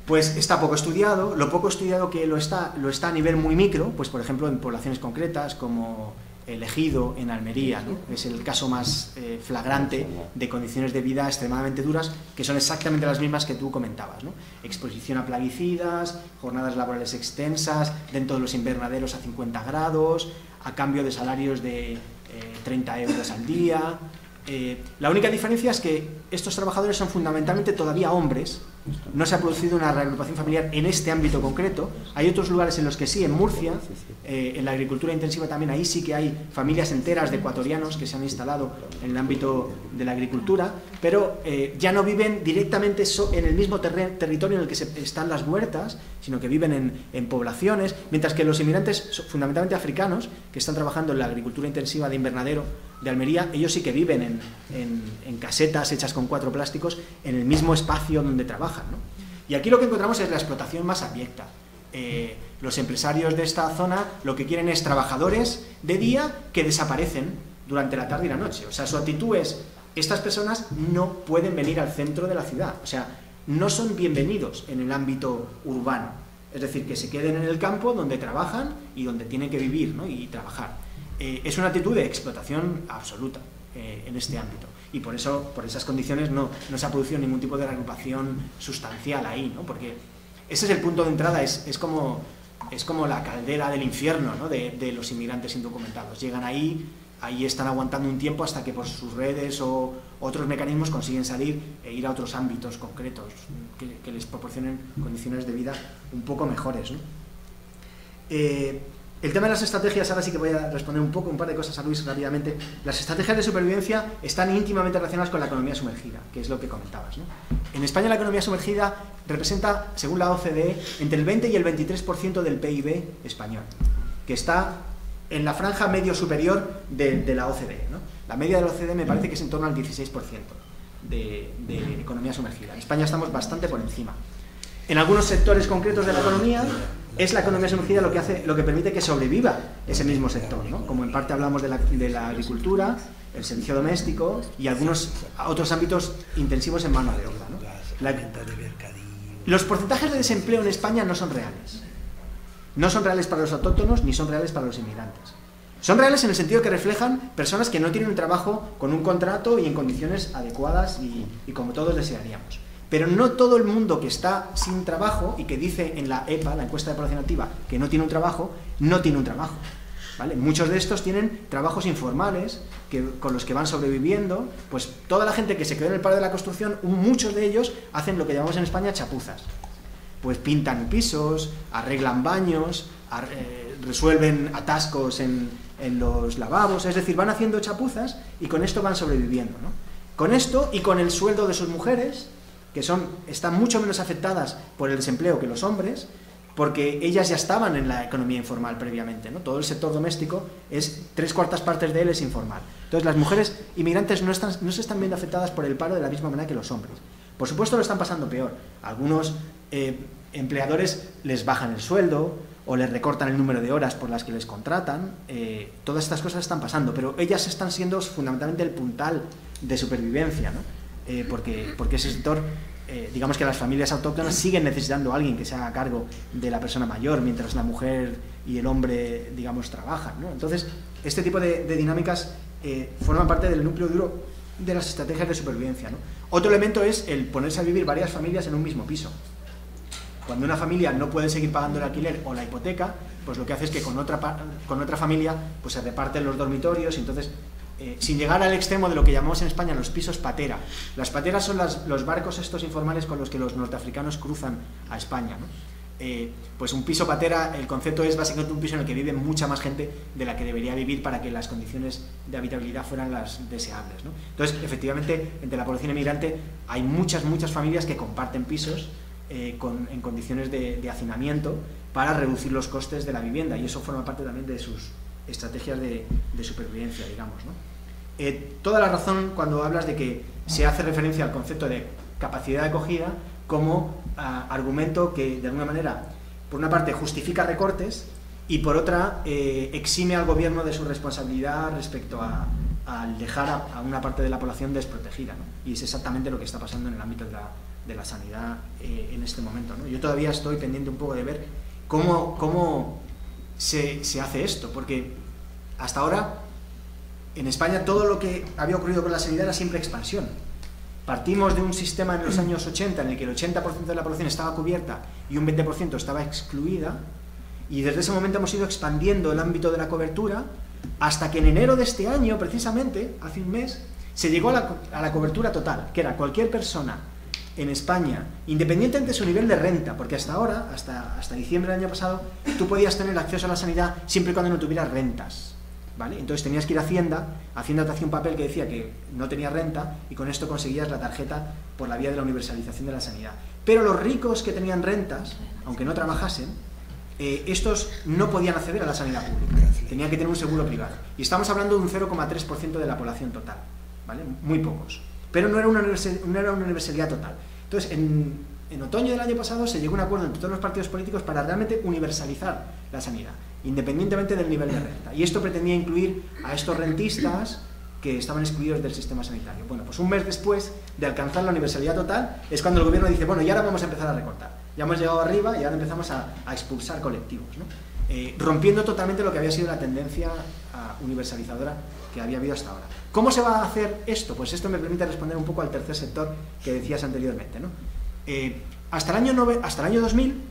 pues está poco estudiado. Lo poco estudiado que lo está a nivel muy micro, pues por ejemplo en poblaciones concretas como el Ejido en Almería, ¿no? Es el caso más flagrante de condiciones de vida extremadamente duras, que son exactamente las mismas que tú comentabas, ¿no? Exposición a plaguicidas, jornadas laborales extensas, dentro de los invernaderos a 50 grados, a cambio de salarios de 30 euros al día. La única diferencia es que estos trabajadores son fundamentalmente todavía hombres. No se ha producido una reagrupación familiar en este ámbito concreto. Hay otros lugares en los que sí, en Murcia, en la agricultura intensiva también, ahí sí que hay familias enteras de ecuatorianos que se han instalado en el ámbito de la agricultura, pero ya no viven directamente en el mismo territorio en el que están las huertas, sino que viven en poblaciones, mientras que los inmigrantes, fundamentalmente africanos, que están trabajando en la agricultura intensiva de invernadero de Almería, ellos sí que viven en casetas hechas con 4 plásticos en el mismo espacio donde trabajan, ¿no? Y aquí lo que encontramos es la explotación más abyecta. Los empresarios de esta zona lo que quieren es trabajadores de día que desaparecen durante la tarde y la noche. O sea, su actitud es: estas personas no pueden venir al centro de la ciudad, o sea, no son bienvenidos en el ámbito urbano. Es decir, que se queden en el campo donde trabajan y donde tienen que vivir, ¿no? Y trabajar. Es una actitud de explotación absoluta en este ámbito, y por esas condiciones no se ha producido ningún tipo de reagrupación sustancial ahí, ¿no? Porque ese es el punto de entrada, es como la caldera del infierno, ¿no? de los inmigrantes indocumentados. Llegan ahí están aguantando un tiempo hasta que por sus redes o otros mecanismos consiguen salir e ir a otros ámbitos concretos que les proporcionen condiciones de vida un poco mejores, ¿no? El tema de las estrategias, ahora sí que voy a responder un par de cosas a Luis rápidamente. Las estrategias de supervivencia están íntimamente relacionadas con la economía sumergida, que es lo que comentabas, ¿no? En España la economía sumergida representa, según la OCDE, entre el 20 y el 23% del PIB español, que está en la franja medio superior de la OCDE, ¿no? La media de la OCDE me parece que es en torno al 16% de economía sumergida. En España estamos bastante por encima. En algunos sectores concretos de la economía, es la economía sumergida lo que permite que sobreviva ese mismo sector, ¿no? Como en parte hablamos de la agricultura, el servicio doméstico y algunos otros ámbitos intensivos en mano de obra, ¿no? Los porcentajes de desempleo en España no son reales. no son reales para los autóctonos ni son reales para los inmigrantes. Son reales en el sentido que reflejan personas que no tienen un trabajo con un contrato y en condiciones adecuadas y como todos desearíamos. Pero no todo el mundo que está sin trabajo y que dice en la EPA, la encuesta de población activa, que no tiene un trabajo, no tiene un trabajo, ¿vale? Muchos de estos tienen trabajos informales con los que van sobreviviendo. Pues toda la gente que se quedó en el paro de la construcción, muchos de ellos hacen lo que llamamos en España chapuzas. Pues pintan pisos, arreglan baños, resuelven atascos en los lavabos, es decir, van haciendo chapuzas y con esto van sobreviviendo, ¿no? Con esto y con el sueldo de sus mujeres, que están mucho menos afectadas por el desempleo que los hombres, porque ellas ya estaban en la economía informal previamente, ¿no? Todo el sector doméstico, 3/4 partes de él es informal. Entonces las mujeres inmigrantes no se están viendo afectadas por el paro de la misma manera que los hombres. Por supuesto lo están pasando peor. Algunos empleadores les bajan el sueldo o les recortan el número de horas por las que les contratan. Todas estas cosas están pasando, pero ellas están siendo fundamentalmente el puntal de supervivencia, ¿no? Porque ese sector, digamos que las familias autóctonas siguen necesitando a alguien que se haga cargo de la persona mayor, mientras la mujer y el hombre, digamos, trabajan, ¿no? Entonces, este tipo de dinámicas forman parte del núcleo duro de las estrategias de supervivencia, ¿no? Otro elemento es el ponerse a vivir varias familias en un mismo piso. Cuando una familia no puede seguir pagando el alquiler o la hipoteca, pues lo que hace es que con otra familia pues se reparten los dormitorios y entonces... sin llegar al extremo de lo que llamamos en España los pisos patera. Las pateras son los barcos estos informales con los que los norteafricanos cruzan a España, ¿no? Pues un piso patera, el concepto es básicamente un piso en el que vive mucha más gente de la que debería vivir para que las condiciones de habitabilidad fueran las deseables, ¿no? Entonces, efectivamente, entre la población inmigrante hay muchas familias que comparten pisos en condiciones de hacinamiento para reducir los costes de la vivienda, y eso forma parte también de sus estrategias de supervivencia, digamos, ¿no? Toda la razón cuando hablas de que se hace referencia al concepto de capacidad de acogida como argumento que de alguna manera, por una parte, justifica recortes y por otra exime al gobierno de su responsabilidad respecto al dejar a una parte de la población desprotegida, ¿no? Y es exactamente lo que está pasando en el ámbito de la sanidad en este momento, ¿no? Yo todavía estoy pendiente un poco de ver cómo se hace esto, porque hasta ahora en España todo lo que había ocurrido con la sanidad era siempre expansión. Partimos de un sistema en los años 80 en el que el 80% de la población estaba cubierta y un 20% estaba excluida, y desde ese momento hemos ido expandiendo el ámbito de la cobertura hasta que en enero de este año, precisamente, hace un mes, se llegó a la cobertura total, que era cualquier persona en España, independientemente de su nivel de renta, porque hasta ahora, hasta diciembre del año pasado, tú podías tener acceso a la sanidad siempre y cuando no tuvieras rentas, ¿vale? Entonces tenías que ir a Hacienda te hacía un papel que decía que no tenías renta y con esto conseguías la tarjeta por la vía de la universalización de la sanidad. Pero los ricos que tenían rentas, aunque no trabajasen, estos no podían acceder a la sanidad pública, tenían que tener un seguro privado. Y estamos hablando de un 0,3% de la población total, ¿vale? Muy pocos. Pero no era una universalidad total. Entonces, en otoño del año pasado se llegó a un acuerdo entre todos los partidos políticos para realmente universalizar la sanidad, independientemente del nivel de renta. Y esto pretendía incluir a estos rentistas que estaban excluidos del sistema sanitario. Bueno, pues un mes después de alcanzar la universalidad total es cuando el gobierno dice, bueno, y ahora vamos a empezar a recortar. Ya hemos llegado arriba y ahora empezamos a expulsar colectivos, ¿no? Rompiendo totalmente lo que había sido la tendencia universalizadora que había habido hasta ahora. ¿Cómo se va a hacer esto? Pues esto me permite responder un poco al tercer sector que decías anteriormente, ¿no? Hasta el año 2000,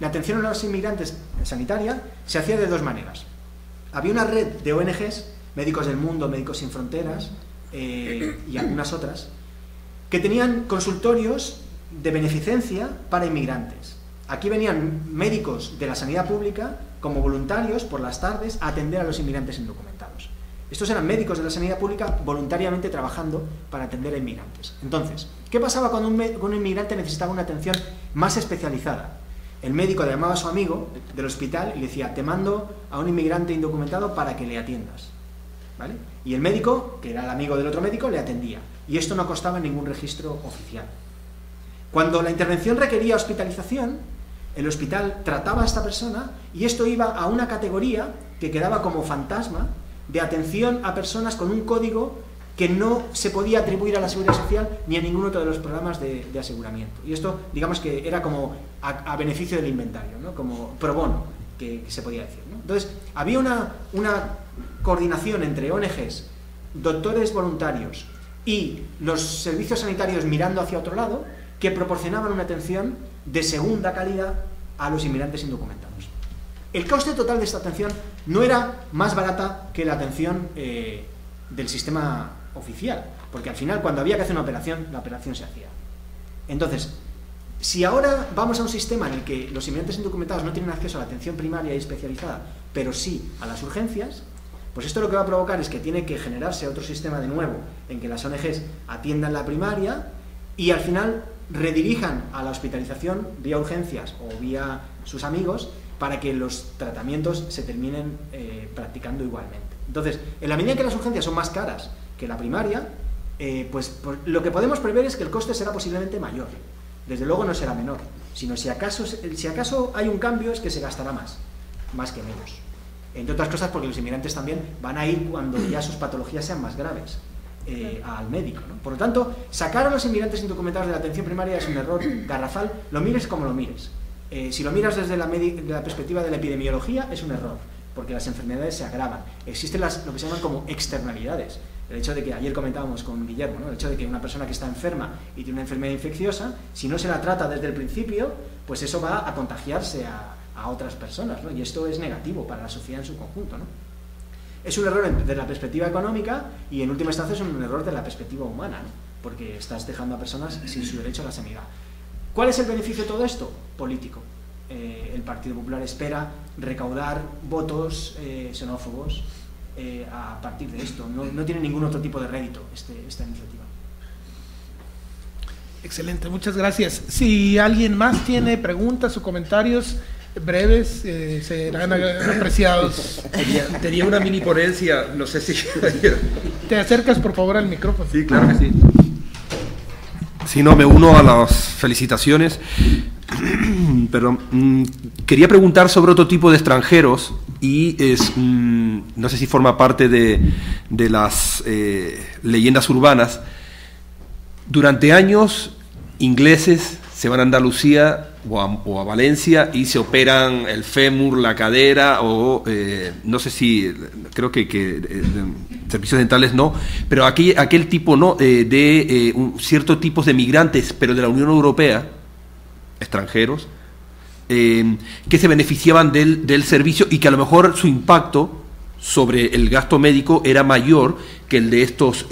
la atención a los inmigrantes sanitaria se hacía de dos maneras. Había una red de ONGs, Médicos del Mundo, Médicos Sin Fronteras y algunas otras, que tenían consultorios de beneficencia para inmigrantes. Aquí venían médicos de la sanidad pública como voluntarios por las tardes a atender a los inmigrantes indocumentados. Estos eran médicos de la sanidad pública voluntariamente trabajando para atender a inmigrantes. Entonces, ¿qué pasaba cuando un inmigrante necesitaba una atención más especializada? El médico le llamaba a su amigo del hospital y le decía, te mando a un inmigrante indocumentado para que le atiendas, ¿vale? Y el médico, que era el amigo del otro médico, le atendía. Y esto no costaba ningún registro oficial. Cuando la intervención requería hospitalización, el hospital trataba a esta persona y esto iba a una categoría que quedaba como fantasma de atención a personas con un código que no se podía atribuir a la Seguridad Social ni a ningún otro de los programas de aseguramiento. Y esto, digamos que era como a beneficio del inventario, ¿no? Como pro bono. que se podía decir, ¿no? Entonces, había una coordinación entre ONGs, doctores voluntarios y los servicios sanitarios mirando hacia otro lado, que proporcionaban una atención de segunda calidad a los inmigrantes indocumentados. El coste total de esta atención no era más barata que la atención del sistema oficial, porque al final, cuando había que hacer una operación, la operación se hacía. Entonces, si ahora vamos a un sistema en el que los inmigrantes indocumentados no tienen acceso a la atención primaria y especializada, pero sí a las urgencias, pues esto lo que va a provocar es que tiene que generarse otro sistema de nuevo en que las ONGs atiendan la primaria y al final redirijan a la hospitalización vía urgencias o vía sus amigos para que los tratamientos se terminen practicando igualmente. Entonces, en la medida en que las urgencias son más caras que la primaria, pues lo que podemos prever es que el coste será posiblemente mayor. Desde luego no será menor, sino si acaso hay un cambio es que se gastará más que menos. Entre otras cosas porque los inmigrantes también van a ir cuando ya sus patologías sean más graves al médico, ¿no? Por lo tanto, sacar a los inmigrantes indocumentados de la atención primaria es un error garrafal, lo mires como lo mires. Si lo miras desde la perspectiva de la epidemiología, es un error, porque las enfermedades se agravan. Existen lo que se llaman como externalidades. El hecho de que, ayer comentábamos con Guillermo, ¿no? El hecho de que una persona que está enferma y tiene una enfermedad infecciosa, si no se la trata desde el principio, pues eso va a contagiarse a otras personas, ¿no? Y esto es negativo para la sociedad en su conjunto, ¿no? Es un error desde la perspectiva económica y en última instancia es un error de la perspectiva humana, ¿no? Porque estás dejando a personas sin su derecho a la sanidad. ¿Cuál es el beneficio de todo esto? Político. El Partido Popular espera recaudar votos xenófobos a partir de esto. No tiene ningún otro tipo de rédito esta iniciativa. Excelente, muchas gracias. Si alguien más tiene preguntas o comentarios breves, serán apreciados. Tenía una mini ponencia, no sé si... ¿Te acercas por favor al micrófono? Sí, claro que sí. Sí, no, me uno a las felicitaciones. Pero quería preguntar sobre otro tipo de extranjeros y no sé si forma parte de las leyendas urbanas. Durante años, ingleses se van a Andalucía o a Valencia y se operan el fémur, la cadera o no sé si, creo que servicios dentales no, pero aquel tipo no de ciertos tipos de migrantes, pero de la Unión Europea, extranjeros, que se beneficiaban del servicio y que a lo mejor su impacto sobre el gasto médico era mayor que el de estos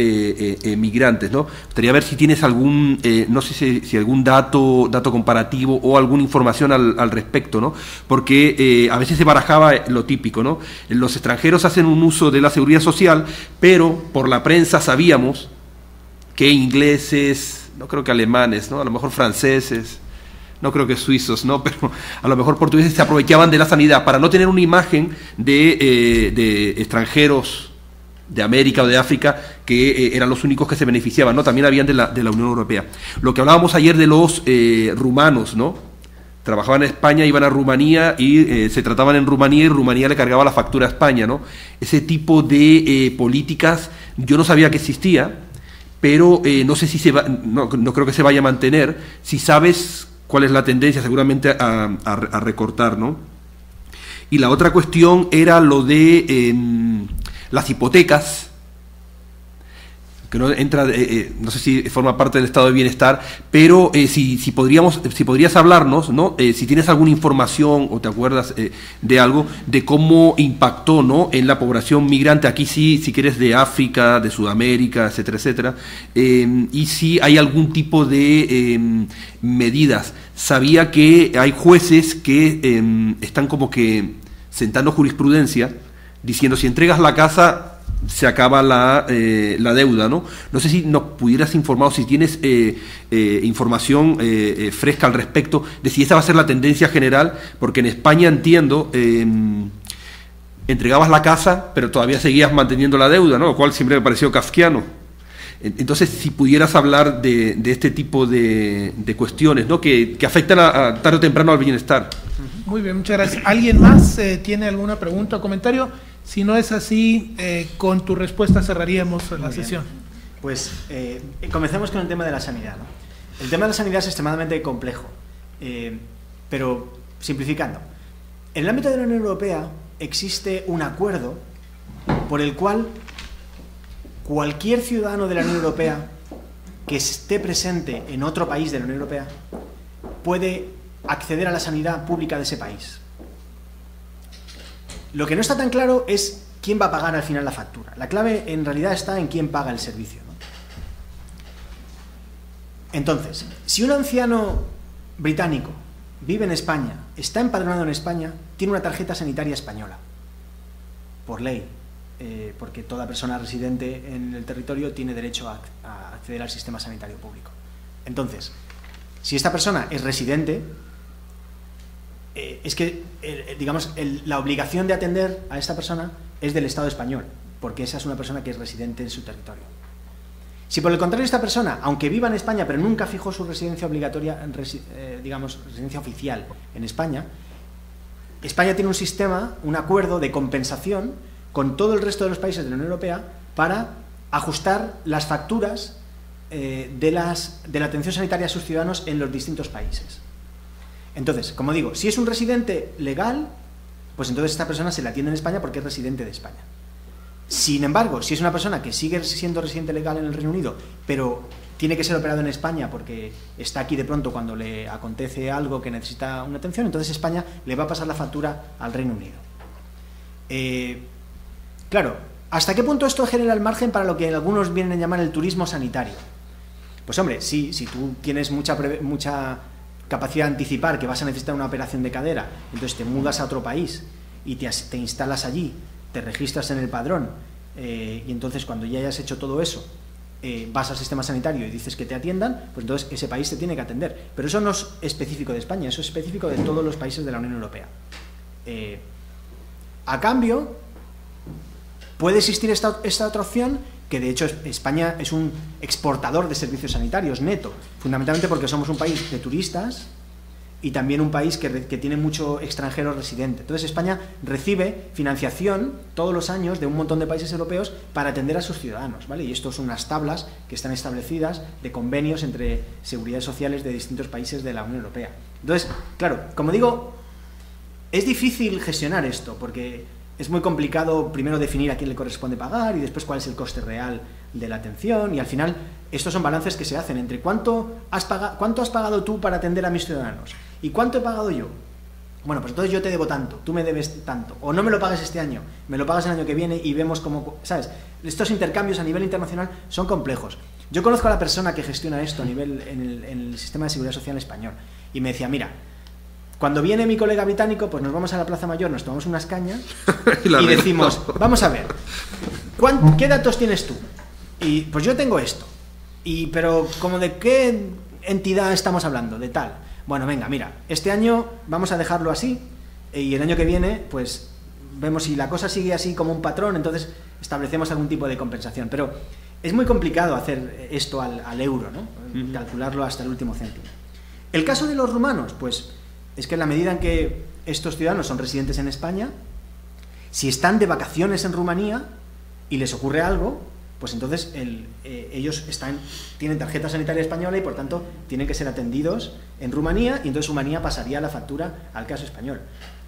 migrantes, ¿no? Me gustaría ver si tienes algún, no sé si algún dato comparativo o alguna información al respecto, ¿no? Porque a veces se barajaba lo típico, ¿no? Los extranjeros hacen un uso de la seguridad social, pero por la prensa sabíamos que ingleses, no creo que alemanes, ¿no? A lo mejor franceses, no creo que suizos, ¿no? Pero a lo mejor portugueses se aprovechaban de la sanidad para no tener una imagen de extranjeros de América o de África que eran los únicos que se beneficiaban, ¿no? También habían de la Unión Europea. Lo que hablábamos ayer de los rumanos, ¿no? Trabajaban en España, iban a Rumanía y se trataban en Rumanía y Rumanía le cargaba la factura a España, ¿no? Ese tipo de políticas yo no sabía que existía, pero no sé si no creo que se vaya a mantener. Si sabes cuál es la tendencia, seguramente a recortar, ¿no? Y la otra cuestión era lo de las hipotecas, que no entra, no sé si forma parte del estado de bienestar, pero si podrías hablarnos, ¿no? Si tienes alguna información o te acuerdas de algo, de cómo impactó, ¿no? En la población migrante, aquí sí, si quieres, de África, de Sudamérica, etcétera, etcétera, y si hay algún tipo de medidas. Sabía que hay jueces que están como que sentando jurisprudencia, diciendo si entregas la casa se acaba la deuda, ¿no? No sé si nos pudieras informar, si tienes información fresca al respecto de si esa va a ser la tendencia general, porque en España entiendo entregabas la casa pero todavía seguías manteniendo la deuda, ¿no? Lo cual siempre me pareció kafkiano. Entonces, si pudieras hablar de este tipo de cuestiones, ¿no? Que afectan a tarde o temprano al bienestar. Muy bien, muchas gracias. ¿Alguien más tiene alguna pregunta o comentario? Si no es así, con tu respuesta cerraríamos la sesión. Pues comencemos con el tema de la sanidad, ¿no? El tema de la sanidad es extremadamente complejo, pero simplificando. En el ámbito de la Unión Europea existe un acuerdo por el cual cualquier ciudadano de la Unión Europea que esté presente en otro país de la Unión Europea puede acceder a la sanidad pública de ese país. Lo que no está tan claro es quién va a pagar al final la factura. La clave en realidad está en quién paga el servicio, ¿no? Entonces, si un anciano británico vive en España, está empadronado en España, tiene una tarjeta sanitaria española, por ley, porque toda persona residente en el territorio tiene derecho a acceder al sistema sanitario público. Entonces, si esta persona es residente, es que, digamos, la obligación de atender a esta persona es del Estado español, porque esa es una persona que es residente en su territorio. Si por el contrario esta persona, aunque viva en España, pero nunca fijó su residencia obligatoria, digamos, residencia oficial en España, España tiene un sistema, un acuerdo de compensación con todo el resto de los países de la Unión Europea para ajustar las facturas de la atención sanitaria a sus ciudadanos en los distintos países. Entonces, como digo, si es un residente legal, pues entonces esta persona se le atiende en España porque es residente de España. Sin embargo, si es una persona que sigue siendo residente legal en el Reino Unido, pero tiene que ser operado en España porque está aquí de pronto cuando le acontece algo que necesita una atención, entonces España le va a pasar la factura al Reino Unido. Claro, ¿hasta qué punto esto genera el margen para lo que algunos vienen a llamar el turismo sanitario? Pues hombre, sí, si tú tienes mucha capacidad de anticipar que vas a necesitar una operación de cadera, entonces te mudas a otro país y te instalas allí, te registras en el padrón, y entonces cuando ya hayas hecho todo eso, vas al sistema sanitario y dices que te atiendan, pues entonces ese país te tiene que atender. Pero eso no es específico de España, eso es específico de todos los países de la Unión Europea. A cambio, puede existir esta otra opción, que de hecho España es un exportador de servicios sanitarios neto, fundamentalmente porque somos un país de turistas y también un país que tiene mucho extranjero residente. Entonces España recibe financiación todos los años de un montón de países europeos para atender a sus ciudadanos, ¿vale? Y esto son unas tablas que están establecidas de convenios entre seguridades sociales de distintos países de la Unión Europea. Entonces, claro, como digo, es difícil gestionar esto, porque es muy complicado primero definir a quién le corresponde pagar y después cuál es el coste real de la atención, y al final estos son balances que se hacen entre cuánto has pagado tú para atender a mis ciudadanos y cuánto he pagado yo. Bueno, pues entonces yo te debo tanto, tú me debes tanto, o no me lo pagues este año, me lo pagas el año que viene y vemos cómo, ¿sabes? Estos intercambios a nivel internacional son complejos. Yo conozco a la persona que gestiona esto a nivel en el sistema de seguridad social español y me decía, mira, cuando viene mi colega británico, pues nos vamos a la Plaza Mayor, nos tomamos unas cañas y decimos, vamos a ver, ¿qué datos tienes tú? Y pues yo tengo esto, pero ¿como de qué entidad estamos hablando? De tal. Bueno, venga, mira, este año vamos a dejarlo así y el año que viene, pues vemos si la cosa sigue así como un patrón, entonces establecemos algún tipo de compensación. Pero es muy complicado hacer esto al euro, ¿no? Calcularlo hasta el último céntimo. El caso de los rumanos, pues es que en la medida en que estos ciudadanos son residentes en España, si están de vacaciones en Rumanía y les ocurre algo, pues entonces ellos tienen tarjeta sanitaria española y por tanto tienen que ser atendidos en Rumanía, y entonces Rumanía pasaría la factura al caso español.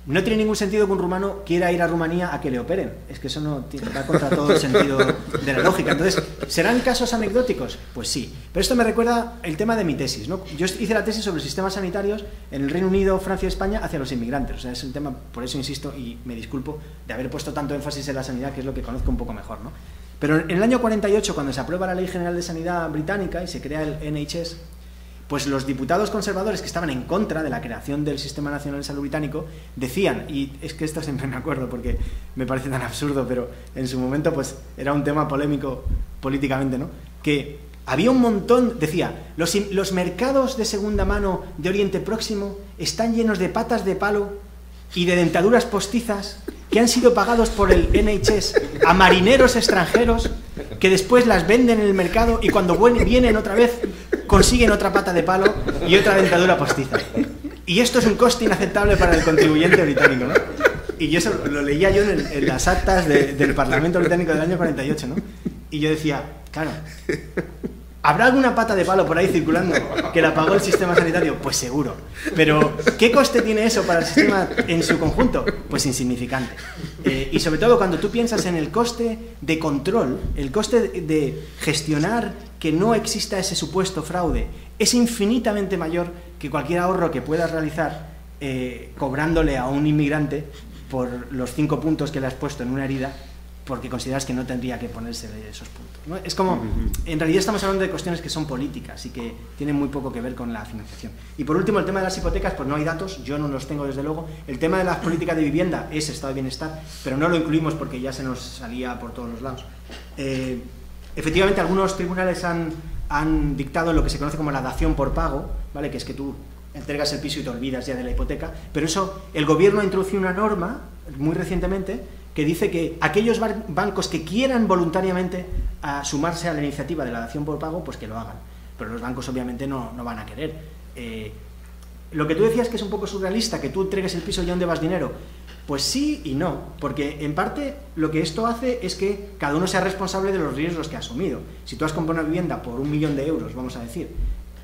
No tiene ningún sentido que un rumano quiera ir a Rumanía a que le operen, es que eso no va contra todo el sentido de la lógica. Entonces, ¿serán casos anecdóticos? Pues sí, pero esto me recuerda el tema de mi tesis, ¿no? Yo hice la tesis sobre sistemas sanitarios en el Reino Unido, Francia y España hacia los inmigrantes, o sea, es un tema, por eso insisto y me disculpo de haber puesto tanto énfasis en la sanidad, que es lo que conozco un poco mejor, ¿no? Pero en el año 48, cuando se aprueba la Ley General de Sanidad británica y se crea el NHS, pues los diputados conservadores que estaban en contra de la creación del Sistema Nacional de Salud británico decían, y es que esto siempre me acuerdo porque me parece tan absurdo, pero en su momento pues era un tema polémico políticamente, ¿no? Que había un montón, decía, los mercados de segunda mano de Oriente Próximo están llenos de patas de palo y de dentaduras postizas que han sido pagados por el NHS a marineros extranjeros que después las venden en el mercado y cuando vienen otra vez consiguen otra pata de palo y otra dentadura postiza. Y esto es un coste inaceptable para el contribuyente británico, ¿no? Y eso lo leía yo en las actas del Parlamento británico del año 48, ¿no? Y yo decía, claro, ¿Habrá alguna pata de palo por ahí circulando que la pagó el sistema sanitario? Pues seguro. Pero, ¿qué coste tiene eso para el sistema en su conjunto? Pues insignificante. Y sobre todo cuando tú piensas en el coste de control, el coste de gestionar que no exista ese supuesto fraude, es infinitamente mayor que cualquier ahorro que puedas realizar cobrándole a un inmigrante por los 5 puntos que le has puesto en una herida, porque consideras que no tendría que ponerse esos puntos, ¿no? Es como, en realidad estamos hablando de cuestiones que son políticas y que tienen muy poco que ver con la financiación. Y por último, el tema de las hipotecas, pues no hay datos, yo no los tengo desde luego. El tema de las políticas de vivienda es estado de bienestar, pero no lo incluimos porque ya se nos salía por todos los lados. Efectivamente, algunos tribunales han dictado lo que se conoce como la dación por pago, ¿vale? Que es que tú entregas el piso y te olvidas ya de la hipoteca, pero eso, el gobierno ha introducido una norma muy recientemente que dice que aquellos bancos que quieran voluntariamente sumarse a la iniciativa de la dación por pago, pues que lo hagan, pero los bancos obviamente no van a querer. Lo que tú decías que es un poco surrealista, que tú entregues el piso y ¿dónde vas dinero? Pues sí y no, porque en parte lo que esto hace es que cada uno sea responsable de los riesgos que ha asumido. Si tú has comprado una vivienda por 1 millón de euros, vamos a decir,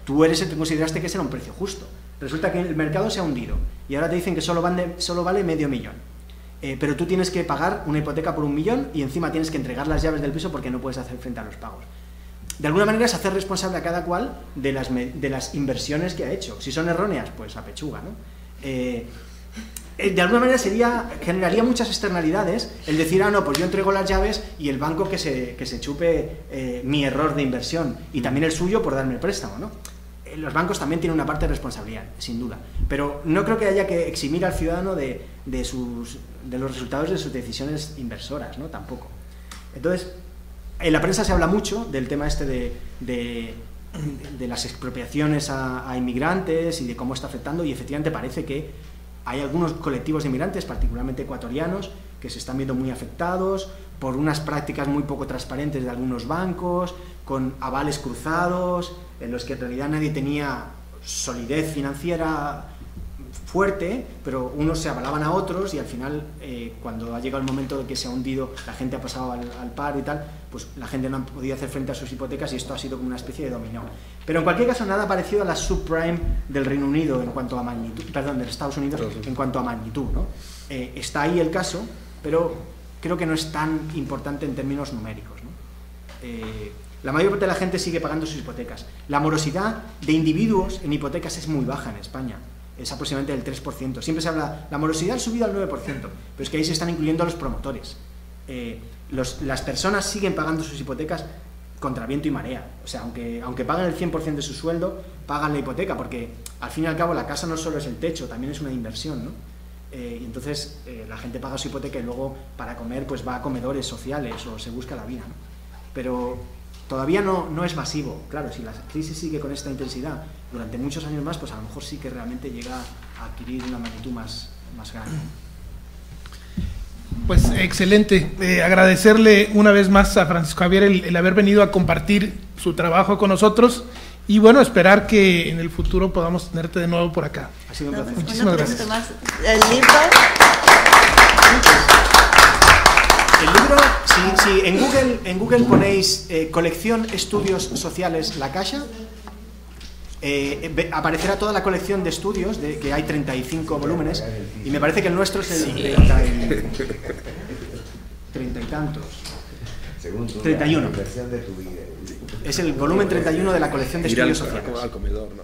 tú eres el que consideraste que ese era un precio justo. Resulta que el mercado se ha hundido y ahora te dicen que solo vale $500,000. Pero tú tienes que pagar una hipoteca por 1 millón y encima tienes que entregar las llaves del piso porque no puedes hacer frente a los pagos. De alguna manera es hacer responsable a cada cual de las inversiones que ha hecho. Si son erróneas, pues a pechuga, ¿no? De alguna manera generaría muchas externalidades el decir, no, pues yo entrego las llaves y el banco que se chupe mi error de inversión y también el suyo por darme el préstamo, ¿no? Los bancos también tienen una parte de responsabilidad, sin duda, pero no creo que haya que eximir al ciudadano de los resultados de sus decisiones inversoras, ¿no? Tampoco. Entonces, en la prensa se habla mucho del tema este de las expropiaciones a inmigrantes y de cómo está afectando, y efectivamente parece que hay algunos colectivos de inmigrantes, particularmente ecuatorianos, que se están viendo muy afectados por unas prácticas muy poco transparentes de algunos bancos, con avales cruzados, en los que en realidad nadie tenía solidez financiera fuerte, pero unos se avalaban a otros y al final, cuando ha llegado el momento de que se ha hundido, la gente ha pasado al paro y tal, pues la gente no ha podido hacer frente a sus hipotecas y esto ha sido como una especie de dominó. Pero en cualquier caso, nada parecido a la subprime del Reino Unido en cuanto a magnitud, perdón, de Estados Unidos en cuanto a magnitud, ¿no? Está ahí el caso, pero creo que no es tan importante en términos numéricos, ¿no? La mayor parte de la gente sigue pagando sus hipotecas. La morosidad de individuos en hipotecas es muy baja en España, es aproximadamente del 3%. Siempre se habla, la morosidad ha subido al 9%, pero es que ahí se están incluyendo los promotores. Las personas siguen pagando sus hipotecas contra viento y marea. O sea, aunque paguen el 100% de su sueldo, pagan la hipoteca, porque al fin y al cabo la casa no solo es el techo, también es una inversión, ¿no? Y entonces la gente paga su hipoteca y luego para comer pues va a comedores sociales o se busca la vida, ¿no? Pero todavía no es masivo. Claro, si la crisis sigue con esta intensidad durante muchos años más, pues a lo mejor sí que realmente llega a adquirir una magnitud más grande. Pues excelente. Agradecerle una vez más a Francisco Javier el haber venido a compartir su trabajo con nosotros y bueno, esperar que en el futuro podamos tenerte de nuevo por acá. Ha sido un placer. Muchísimas gracias. Más. ¿El libro? El libro, si en Google ponéis colección estudios sociales La Caixa, aparecerá toda la colección de estudios, que hay 35 volúmenes, y me parece que el nuestro es el 30 y tantos. 31. Es el volumen 31 de la colección de estudios sociales. Al comedor, ¿no?